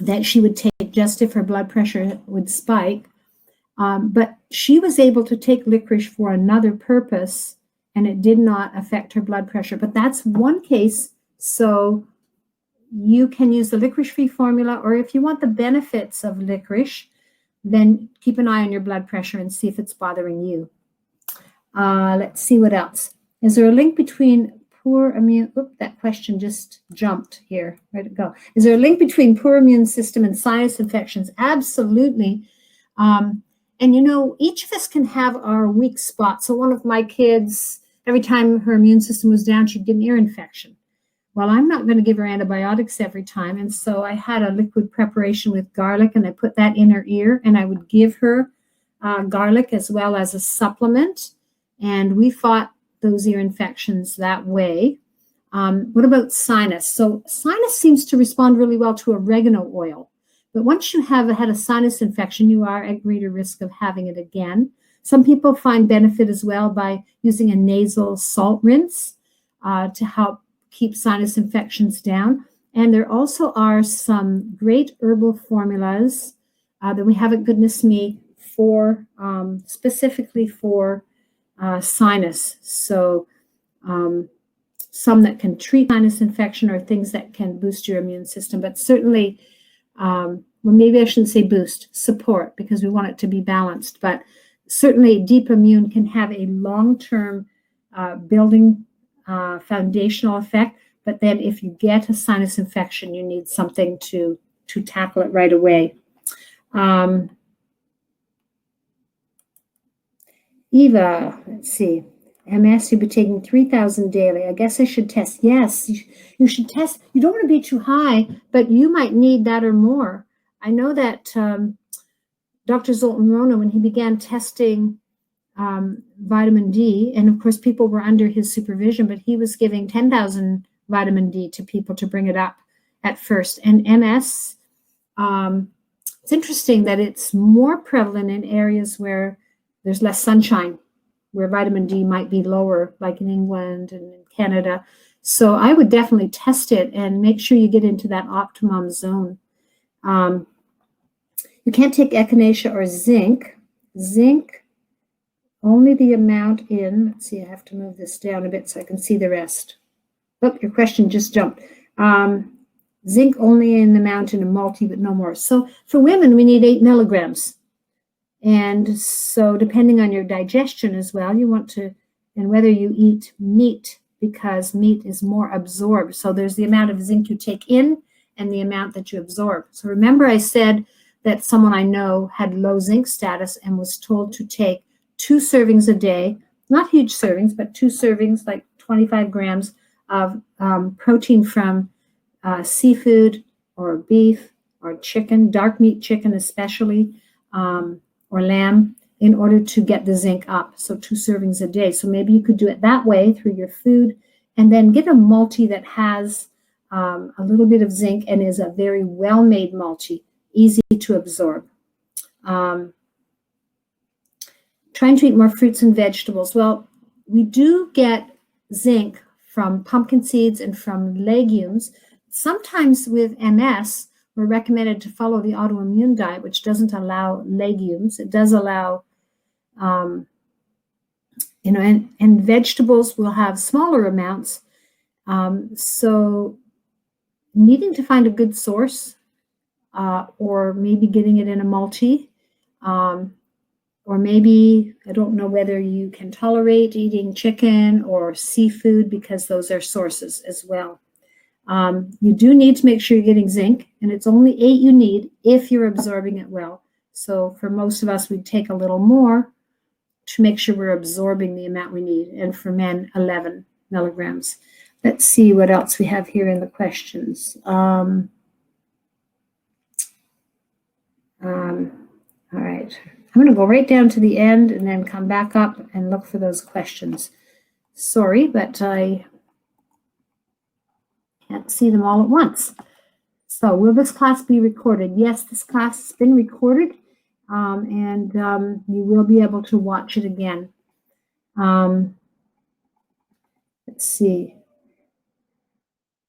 that she would take just if her blood pressure would spike. But she was able to take licorice for another purpose, and it did not affect her blood pressure. But that's one case. So you can use the licorice-free formula, or if you want the benefits of licorice, then keep an eye on your blood pressure and see if it's bothering you. Let's see what else. Is there a link between poor immune? Oop, that question just jumped here. Where'd it go? Is there a link between poor immune system and sinus infections? Absolutely. And each of us can have our weak spots. So one of my kids, every time her immune system was down, she'd get an ear infection. Well, I'm not going to give her antibiotics every time. And so I had a liquid preparation with garlic, and I put that in her ear, and I would give her garlic as well as a supplement. And we fought those ear infections that way. What about sinus? So sinus seems to respond really well to oregano oil. But once you have had a sinus infection, you are at greater risk of having it again. Some people find benefit as well by using a nasal salt rinse to help keep sinus infections down. And there also are some great herbal formulas that we have at Goodness Me for specifically for sinus. So some that can treat sinus infection or things that can boost your immune system, but certainly, well, maybe I shouldn't say boost, support, because we want it to be balanced. But certainly Deep Immune can have a long-term building foundational effect. But then if you get a sinus infection, you need something to tackle it right away. Eva, let's see. MS, you'll be taking 3,000 daily. I guess I should test. Yes, you should test. You don't want to be too high, but you might need that or more. I know that Dr. Zoltan Rona, when he began testing vitamin D, and of course people were under his supervision, but he was giving 10,000 vitamin D to people to bring it up at first. And MS, it's interesting that it's more prevalent in areas where there's less sunshine, where vitamin D might be lower, like in England and in Canada. So I would definitely test it and make sure you get into that optimum zone. You can't take echinacea or zinc. Zinc, only the amount in, let's see, I have to move this down a bit so I can see the rest. Oh, your question just jumped. Zinc only in the amount in a multi, but no more. So for women, we need 8 milligrams. And so depending on your digestion as well, you want to, and whether you eat meat, because meat is more absorbed. So there's the amount of zinc you take in and the amount that you absorb. So remember I said that someone I know had low zinc status and was told to take 2 servings a day, not huge servings, but 2 servings, like 25 grams of protein from seafood or beef or chicken, dark meat chicken especially, or lamb, in order to get the zinc up. So 2 servings a day. So maybe you could do it that way through your food, and then get a multi that has a little bit of zinc and is a very well-made multi, easy to absorb. Trying to eat more fruits and vegetables. Well, we do get zinc from pumpkin seeds and from legumes. Sometimes with MS, we're recommended to follow the autoimmune diet, which doesn't allow legumes. It does allow, and vegetables will have smaller amounts. So needing to find a good source, or maybe getting it in a multi, or maybe, I don't know whether you can tolerate eating chicken or seafood, because those are sources as well. You do need to make sure you're getting zinc, and it's only 8 you need if you're absorbing it well. So for most of us, we'd take a little more to make sure we're absorbing the amount we need. And for men, 11 milligrams. Let's see what else we have here in the questions. All right. I'm going to go right down to the end and then come back up and look for those questions. Sorry, but I can't see them all at once. So will this class be recorded? Yes, this class has been recorded, and you will be able to watch it again. Let's see.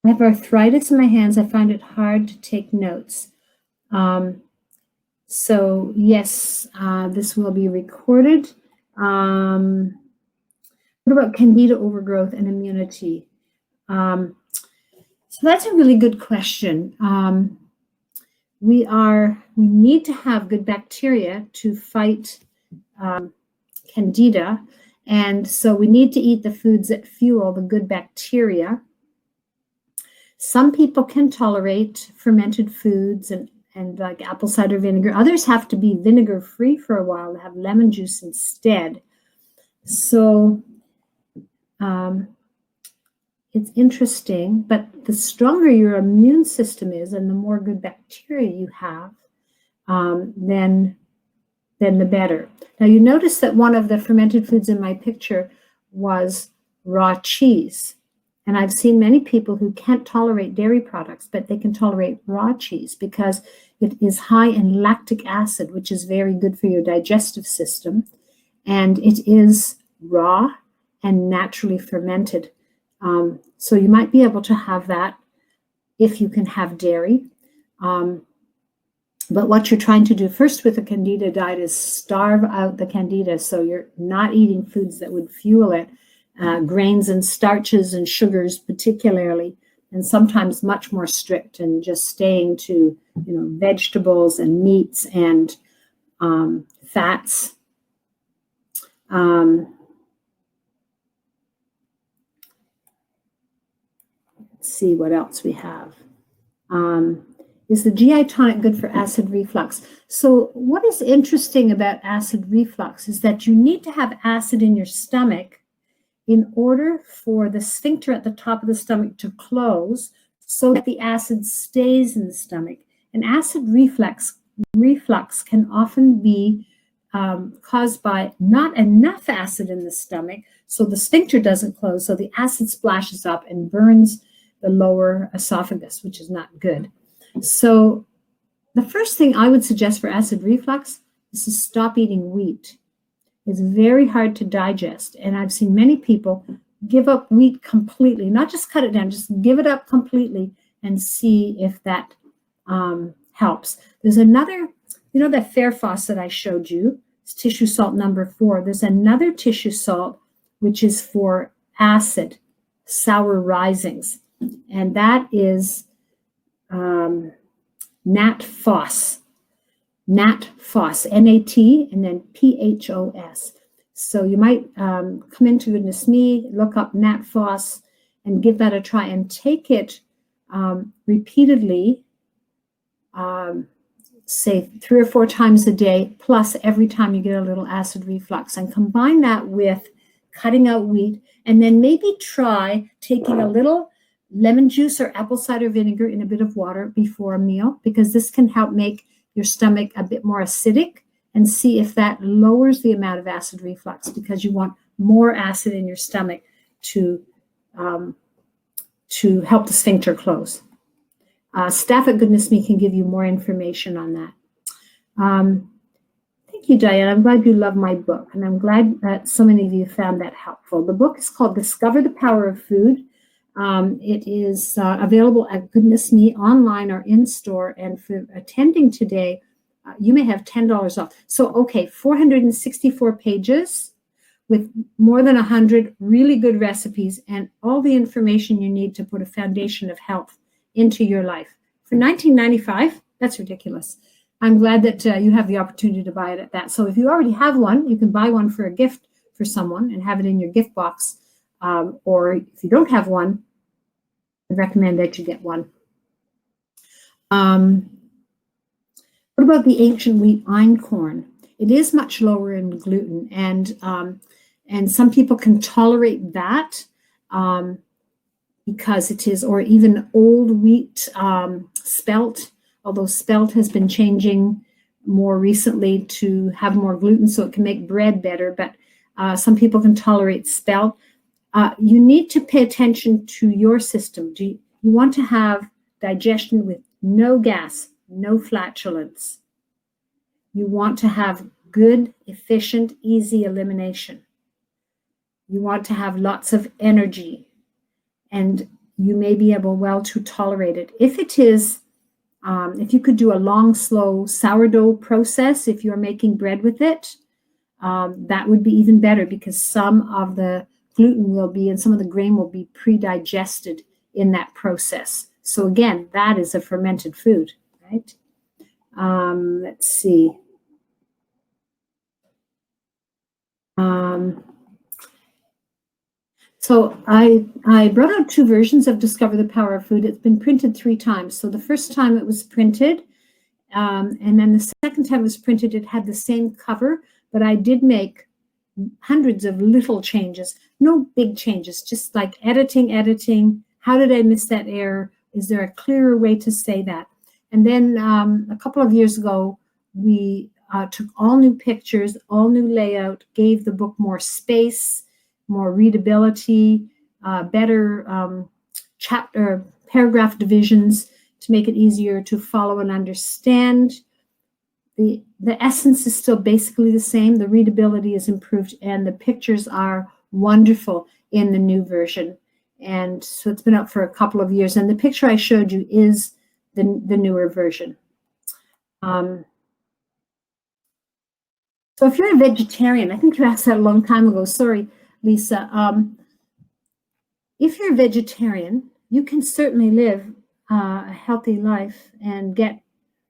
I have arthritis in my hands. I find it hard to take notes. So yes, this will be recorded. What about candida overgrowth and immunity? So that's a really good question. We need to have good bacteria to fight candida, and so we need to eat the foods that fuel the good bacteria. Some people can tolerate fermented foods and like apple cider vinegar. Others have to be vinegar free for a while, to have lemon juice instead. So it's interesting, but the stronger your immune system is and the more good bacteria you have, then the better. Now you notice that one of the fermented foods in my picture was raw cheese. And I've seen many people who can't tolerate dairy products, but they can tolerate raw cheese because it is high in lactic acid, which is very good for your digestive system. And it is raw and naturally fermented. So you might be able to have that if you can have dairy. But what you're trying to do first with a candida diet is starve out the candida. So you're not eating foods that would fuel it. Grains and starches and sugars particularly, and sometimes much more strict, and just staying to vegetables and meats and fats. Let's see what else we have. Is the GI tonic good for acid reflux? So what is interesting about acid reflux is that you need to have acid in your stomach in order for the sphincter at the top of the stomach to close so that the acid stays in the stomach. And acid reflux can often be caused by not enough acid in the stomach, so the sphincter doesn't close, so the acid splashes up and burns the lower esophagus, which is not good. So the first thing I would suggest for acid reflux is to stop eating wheat. It's very hard to digest. And I've seen many people give up wheat completely, not just cut it down, just give it up completely and see if that helps. There's another, that Fairphos that I showed you, it's tissue salt number 4. There's another tissue salt, which is for acid, sour risings. And that is NatPhos. NatPhos, N-A-T, and then P-H-O-S. So you might come into Goodness Me, look up NatPhos, and give that a try, and take it repeatedly say 3 or 4 times a day, plus every time you get a little acid reflux, and combine that with cutting out wheat, and then maybe try taking a little lemon juice or apple cider vinegar in a bit of water before a meal, because this can help make your stomach a bit more acidic, and see if that lowers the amount of acid reflux, because you want more acid in your stomach to help the sphincter close. Staff at Goodness Me can give you more information on that. Thank you, Diane. I'm glad you love my book, and I'm glad that so many of you found that helpful. The book is called Discover the Power of Food. It is available at Goodness Me online or in store, and for attending today, you may have $10 off. So, okay, 464 pages with more than 100 really good recipes and all the information you need to put a foundation of health into your life. For $19.95, that's ridiculous. I'm glad that you have the opportunity to buy it at that. So if you already have one, you can buy one for a gift for someone and have it in your gift box. Or if you don't have one, I recommend that you get one. What about the ancient wheat einkorn? It is much lower in gluten, and some people can tolerate that because it is, or even old wheat spelt, although spelt has been changing more recently to have more gluten so it can make bread better, but some people can tolerate spelt. You need to pay attention to your system. You want to have digestion with no gas, no flatulence. You want to have good, efficient, easy elimination. You want to have lots of energy, and you may be able well to tolerate it. If it is, if you could do a long, slow sourdough process, if you're making bread with it, that would be even better, because some of the gluten will be, and some of the grain will be pre-digested in that process. So again, that is a fermented food, right? Let's see. So I brought out 2 versions of Discover the Power of Food. It's been printed 3 times. So the first time it was printed, and then the second time it was printed, it had the same cover, but I did make hundreds of little changes, no big changes, just like editing. How did I miss that error? Is there a clearer way to say that? And then a couple of years ago, we took all new pictures, all new layout, gave the book more space, more readability, better chapter, paragraph divisions to make it easier to follow and understand. The essence is still basically the same. The readability is improved, and the pictures are wonderful in the new version. And so it's been out for a couple of years, and the picture I showed you is the newer version. So if you're a vegetarian, I think you asked that a long time ago. Sorry, Lisa. If you're a vegetarian, you can certainly live a healthy life and get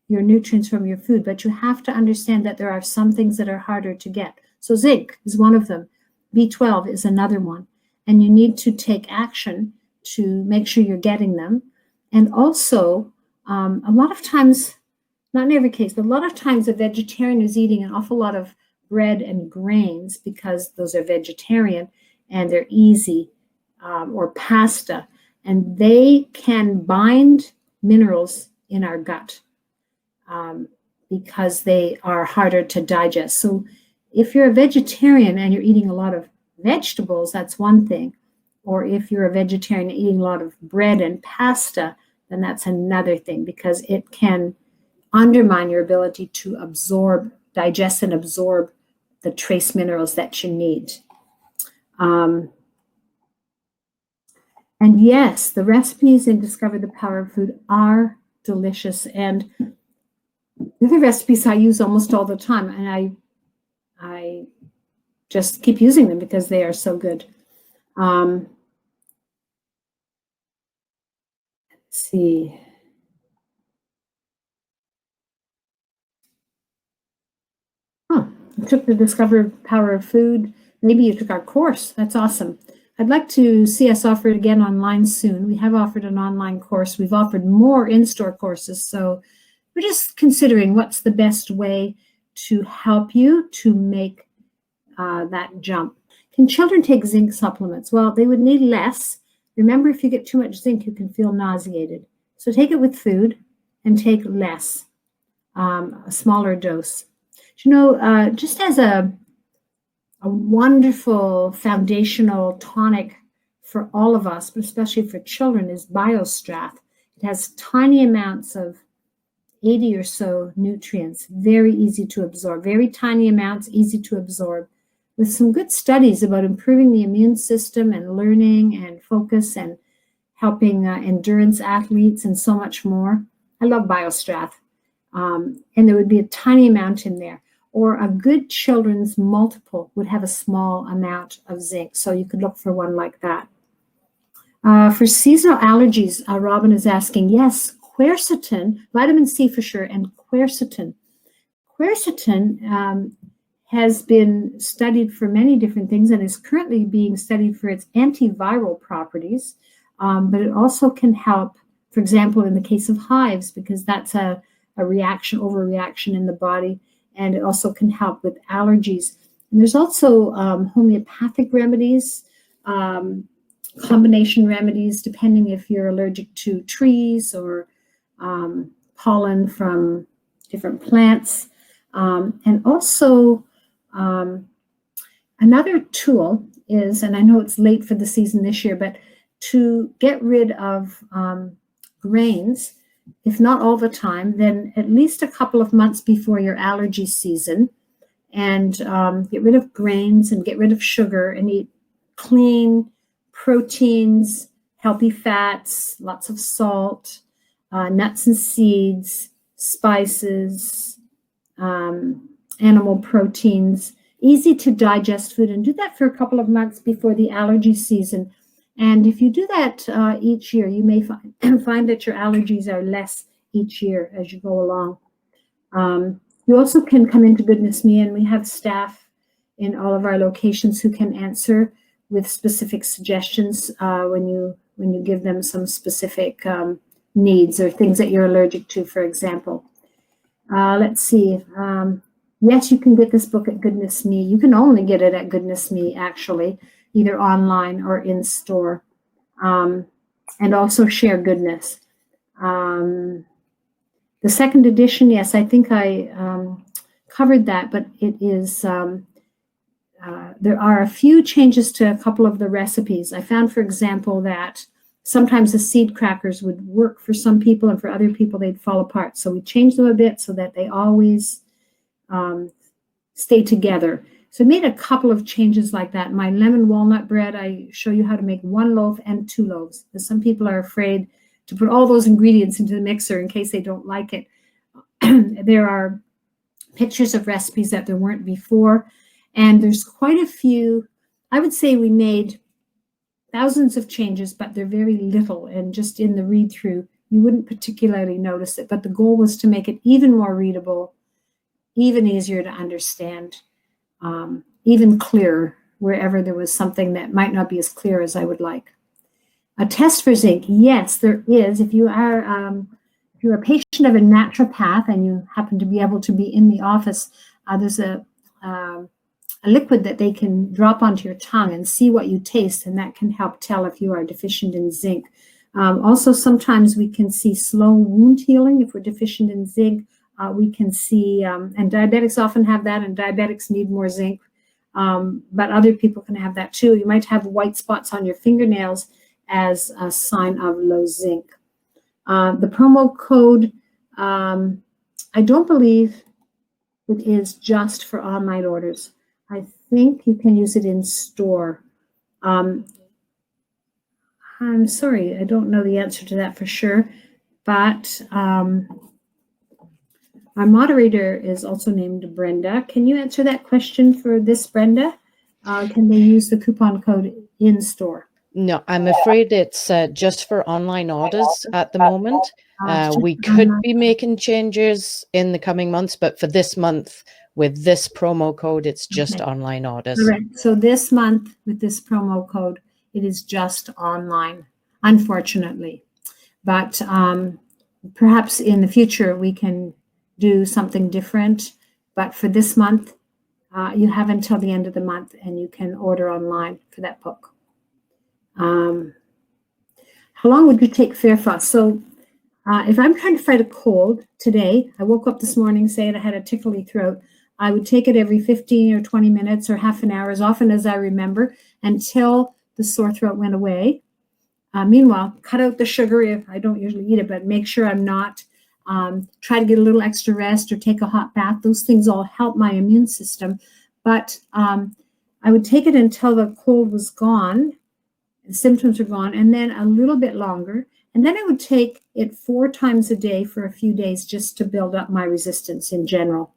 your nutrients from your food, but you have to understand that there are some things that are harder to get. So zinc is one of them. B12 is another one. And you need to take action to make sure you're getting them. And also, a lot of times, not in every case, but a lot of times a vegetarian is eating an awful lot of bread and grains because those are vegetarian and they're easy, or pasta, and they can bind minerals in our gut because they are harder to digest. So if you're a vegetarian and you're eating a lot of vegetables, that's one thing. Or if you're a vegetarian eating a lot of bread and pasta, then that's another thing, because it can undermine your ability to digest and absorb the trace minerals that you need. And yes, the recipes in Discover the Power of Food are delicious. And they're the recipes I use almost all the time. And I just keep using them because they are so good. Let's see. You took the Discover Power of Food. Maybe you took our course. That's awesome. I'd like to see us offer it again online soon. We have offered an online course. We've offered more in-store courses. So we're just considering what's the best way to help you to make that jump. Can children take zinc supplements? Well, they would need less. Remember, if you get too much zinc, you can feel nauseated. So take it with food and take less, a smaller dose. You know, just as a wonderful foundational tonic for all of us, but especially for children, is BioStrath. It has tiny amounts of 80 or so nutrients, very easy to absorb, very tiny amounts, easy to absorb, with some good studies about improving the immune system and learning and focus and helping endurance athletes and so much more. I love BioStrath. And there would be a tiny amount in there. Or a good children's multiple would have a small amount of zinc. So you could look for one like that. For seasonal allergies, Robin is asking, yes, quercetin, vitamin C for sure, and quercetin. Quercetin has been studied for many different things and is currently being studied for its antiviral properties, but it also can help, for example, in the case of hives, because that's a reaction, overreaction in the body, and it also can help with allergies. And there's also homeopathic remedies, combination remedies, depending if you're allergic to trees or pollen from different plants. And also another tool is, and I know it's late for the season this year, but to get rid of grains, if not all the time, then at least a couple of months before your allergy season, and get rid of grains and get rid of sugar and eat clean proteins, healthy fats, lots of salt, nuts and seeds, spices, animal proteins, easy to digest food, and do that for a couple of months before the allergy season. And if you do that each year, you may find that your allergies are less each year as you go along. You also can come into Goodness Me, and we have staff in all of our locations who can answer with specific suggestions when you give them some specific needs or things that you're allergic to, for example. Let's see. Yes, you can get this book at Goodness Me. You can only get it at Goodness Me, actually, either online or in store. And also Share Goodness. The second edition, yes, I think I covered that, but it is, there are a few changes to a couple of the recipes. I found, for example, that sometimes the seed crackers would work for some people, and for other people they'd fall apart. So we changed them a bit so that they always stay together. So I made a couple of changes like that. My lemon walnut bread, I show you how to make 1 loaf and 2 loaves, because some people are afraid to put all those ingredients into the mixer in case they don't like it. There are pictures of recipes that there weren't before, and there's quite a few. I would say we made thousands of changes, but they're very little, and just in the read through you wouldn't particularly notice it. But the goal was to make it even more readable, even easier to understand, even clearer wherever there was something that might not be as clear as I would like. A test for zinc, yes, there is. If you are a patient of a naturopath and you happen to be able to be in the office, there's a liquid that they can drop onto your tongue and see what you taste, and that can help tell if you are deficient in zinc. Also, sometimes we can see slow wound healing if we're deficient in zinc. We can see, and diabetics often have that, and diabetics need more zinc, but other people can have that too. You might have white spots on your fingernails as a sign of low zinc. The promo code, I don't believe it is just for online orders. I think you can use it in store. I'm sorry, I don't know the answer to that for sure, but our moderator is also named Brenda. Can you answer that question for this, Brenda? Can they use the coupon code in store? No, I'm afraid it's just for online orders at the moment. We could be making changes in the coming months, but for this month, with this promo code, it's just online orders. All right. So this month, with this promo code, it is just online, unfortunately. But perhaps in the future we can do something different, but for this month, you have until the end of the month, and you can order online for that book. How long would you take Fair Frost? So if I'm trying to fight a cold today, I woke up this morning saying I had a tickly throat, I would take it every 15 or 20 minutes or half an hour, as often as I remember, until the sore throat went away. Meanwhile, cut out the sugar. I don't usually eat it, but make sure I'm not. Try to get a little extra rest or take a hot bath. Those things all help my immune system. But I would take it until the cold was gone, the symptoms are gone, and then a little bit longer. And then I would take it 4 times a day for a few days just to build up my resistance in general.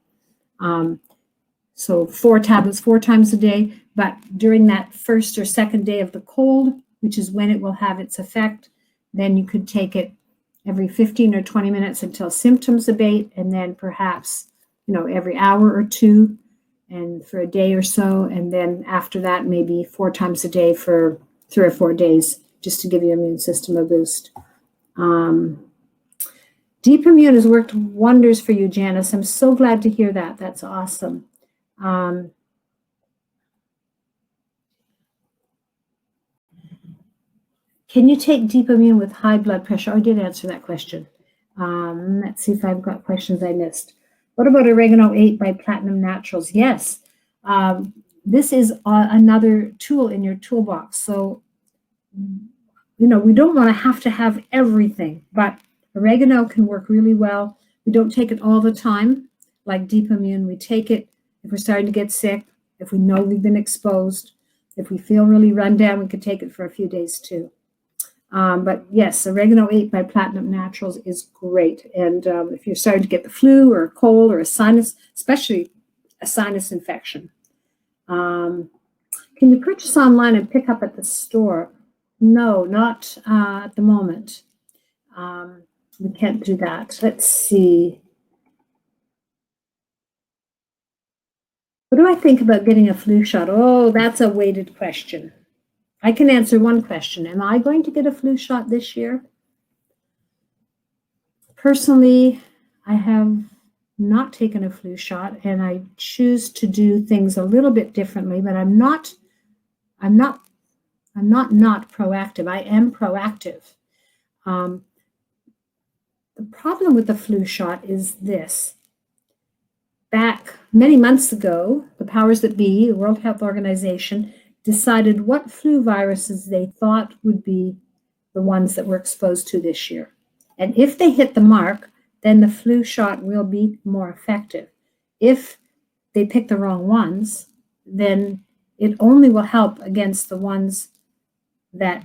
So 4 tablets 4 times a day, but during that first or second day of the cold, which is when it will have its effect, then you could take it every 15 or 20 minutes until symptoms abate, and then perhaps, every hour or 2 and for a day or so. And then after that, maybe 4 times a day for 3 or 4 days, just to give your immune system a boost. Deep Immune has worked wonders for you, Janice. I'm so glad to hear that. That's awesome. Can you take Deep Immune with high blood pressure? I did answer that question. Let's see if I've got questions I missed. What about Oregano 8 by Platinum Naturals? Yes, this is another tool in your toolbox. So, we don't want to have everything, but oregano can work really well. We don't take it all the time, like Deep Immune. We take it if we're starting to get sick, if we know we've been exposed, if we feel really run down, we can take it for a few days too. But yes, Oregano 8 by Platinum Naturals is great. And if you're starting to get the flu or a cold or a sinus, especially a sinus infection. Can you purchase online and pick up at the store? No, not at the moment. We can't do that. Let's see. What do I think about getting a flu shot? Oh, that's a weighted question. I can answer one question. Am I going to get a flu shot this year? Personally, I have not taken a flu shot, and I choose to do things a little bit differently, but I'm not proactive. I am proactive. The problem with the flu shot is this. Back many months ago, the powers that be, the World Health Organization, decided what flu viruses they thought would be the ones that we're exposed to this year. And if they hit the mark, then the flu shot will be more effective. If they pick the wrong ones, then it only will help against the ones that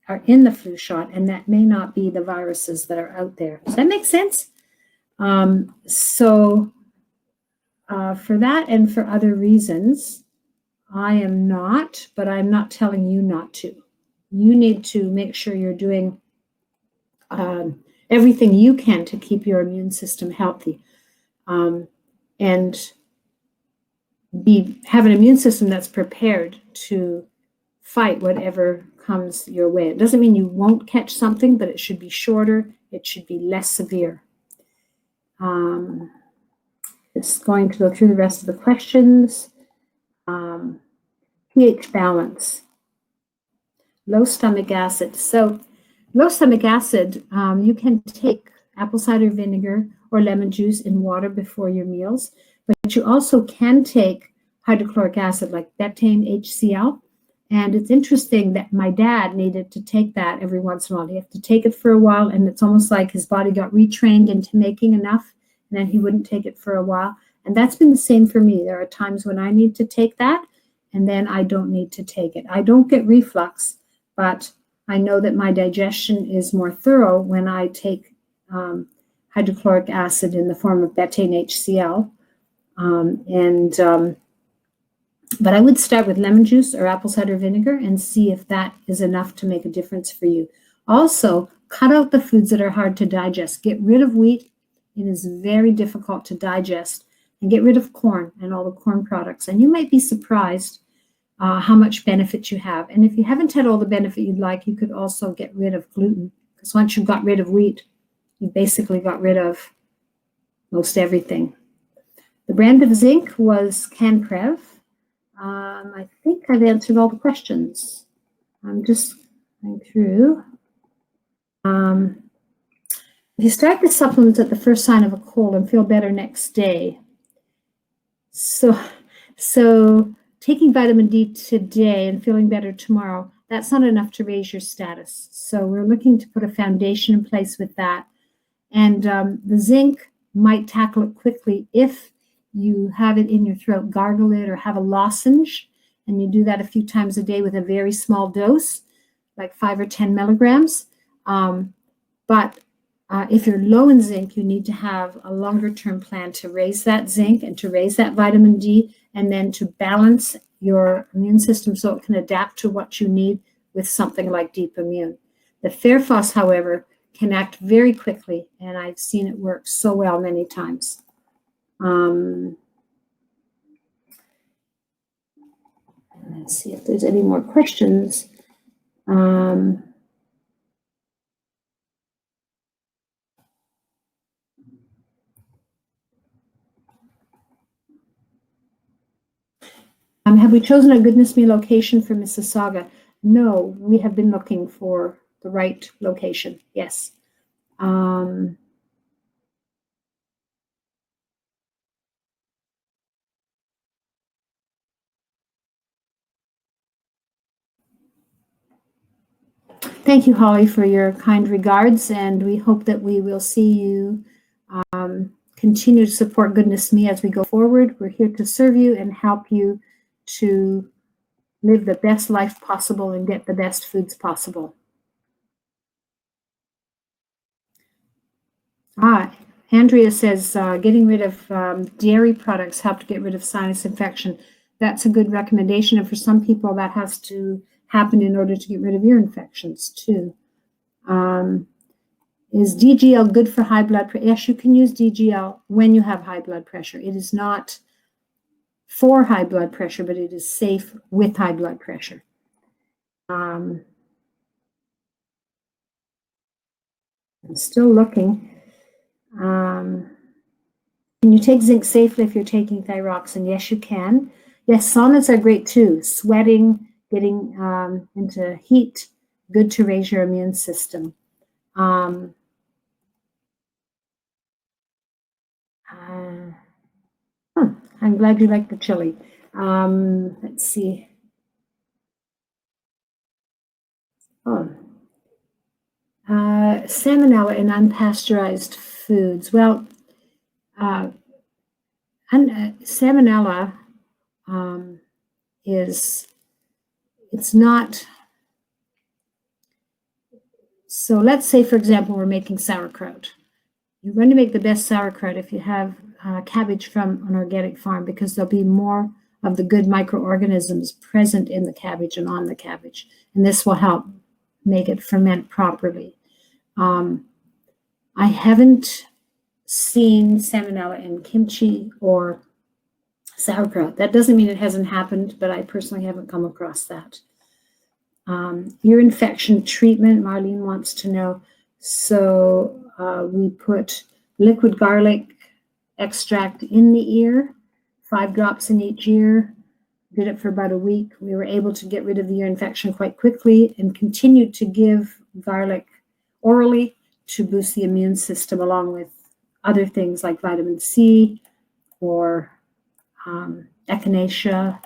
are in the flu shot, and that may not be the viruses that are out there. Does that make sense? For that and for other reasons, I am not, but I'm not telling you not to. You need to make sure you're doing everything you can to keep your immune system healthy, and have an immune system that's prepared to fight whatever comes your way. It doesn't mean you won't catch something, but it should be shorter. It should be less severe. Just going to go through the rest of the questions. pH balance, low stomach acid. So low stomach acid, you can take apple cider vinegar or lemon juice in water before your meals, but you also can take hydrochloric acid like betaine HCl. And it's interesting that my dad needed to take that every once in a while. He had to take it for a while, and it's almost like his body got retrained into making enough, and then he wouldn't take it for a while. And that's been the same for me. There are times when I need to take that, and then I don't need to take it. I don't get reflux, but I know that my digestion is more thorough when I take hydrochloric acid in the form of betaine HCl. But I would start with lemon juice or apple cider vinegar and see if that is enough to make a difference for you. Also, cut out the foods that are hard to digest. Get rid of wheat. It is very difficult to digest. And get rid of corn and all the corn products. And you might be surprised how much benefit you have. And if you haven't had all the benefit you'd like, you could also get rid of gluten. Because once you've got rid of wheat, you basically got rid of most everything. The brand of zinc was Canprev. I think I've answered all the questions. I'm just going through. If you start the supplements at the first sign of a cold and feel better next day, so taking vitamin D today and feeling better tomorrow, that's not enough to raise your status. So we're looking to put a foundation in place with that. And the zinc might tackle it quickly if you have it in your throat, gargle it, or have a lozenge, and you do that a few times a day with a very small dose, like 5 or 10 milligrams. But if you're low in zinc, you need to have a longer-term plan to raise that zinc and to raise that vitamin D, and then to balance your immune system so it can adapt to what you need with something like Deep Immune. The Fairphos, however, can act very quickly, and I've seen it work so well many times. Let's see if there's any more questions. Have we chosen a Goodness Me location for Mississauga? No, we have been looking for the right location. Yes. Thank you, Holly, for your kind regards, and we hope that we will see you continue to support Goodness Me as we go forward. We're here to serve you and help you to live the best life possible and get the best foods possible. Andrea says getting rid of dairy products help to get rid of sinus infection. That's a good recommendation, and for some people that has to happen in order to get rid of ear infections too. Is DGL good for high blood pressure? Yes, you can use DGL when you have high blood pressure. It is not for high blood pressure, but it is safe with high blood pressure. I'm still looking. Can you take zinc safely if you're taking thyroxine? Yes, you can. Yes, saunas are great too. Sweating, getting into heat, good to raise your immune system. I'm glad you like the chili. Let's see. Salmonella in unpasteurized foods. Well, salmonella it's not. So let's say, for example, we're making sauerkraut. You're going to make the best sauerkraut if you have cabbage from an organic farm, because there'll be more of the good microorganisms present in the cabbage and on the cabbage. And this will help make it ferment properly. I haven't seen salmonella in kimchi or sauerkraut. That doesn't mean it hasn't happened, but I personally haven't come across that. Ear infection treatment, Marlene wants to know. So we put liquid garlic extract in the ear, 5 drops in each ear, did it for about a week. We were able to get rid of the ear infection quite quickly and continued to give garlic orally to boost the immune system, along with other things like vitamin C or echinacea.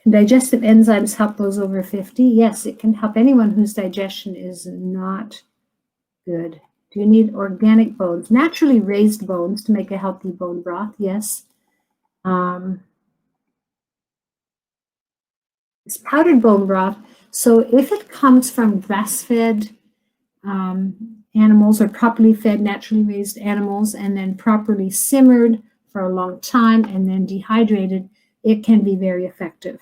Can digestive enzymes help those over 50? Yes, it can help anyone whose digestion is not good. Do you need organic bones? Naturally raised bones to make a healthy bone broth? Yes. It's powdered bone broth. So if it comes from grass-fed animals or properly fed, naturally raised animals, and then properly simmered for a long time and then dehydrated, it can be very effective.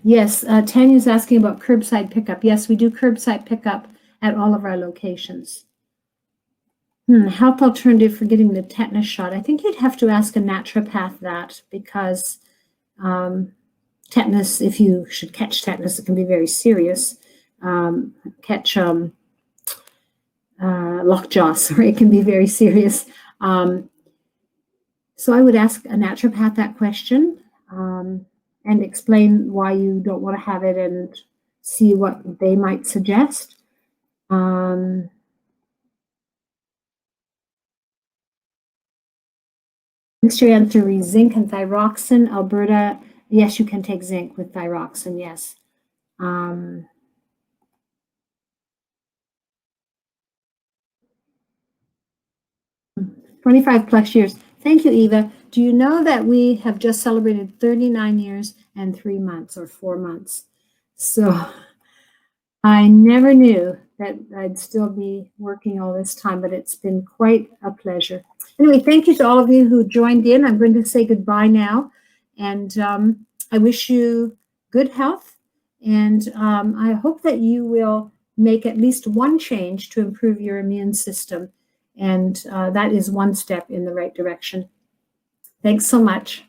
Yes, Tanya's asking about curbside pickup. Yes, we do curbside pickup at all of our locations. Health alternative for getting the tetanus shot. I think you'd have to ask a naturopath that, because tetanus, if you should catch tetanus, it can be very serious. Catch lockjaw, sorry, it can be very serious. So I would ask a naturopath that question and explain why you don't want to have it and see what they might suggest. Mr. Anthony, zinc and thyroxine, Alberta. Yes, you can take zinc with thyroxine, yes. 25 plus years. Thank you, Eva. Do you know that we have just celebrated 39 years and 3 months or 4 months? So I never knew that I'd still be working all this time, but it's been quite a pleasure. Anyway, thank you to all of you who joined in. I'm going to say goodbye now, and I wish you good health, and I hope that you will make at least one change to improve your immune system, and that is one step in the right direction. Thanks so much.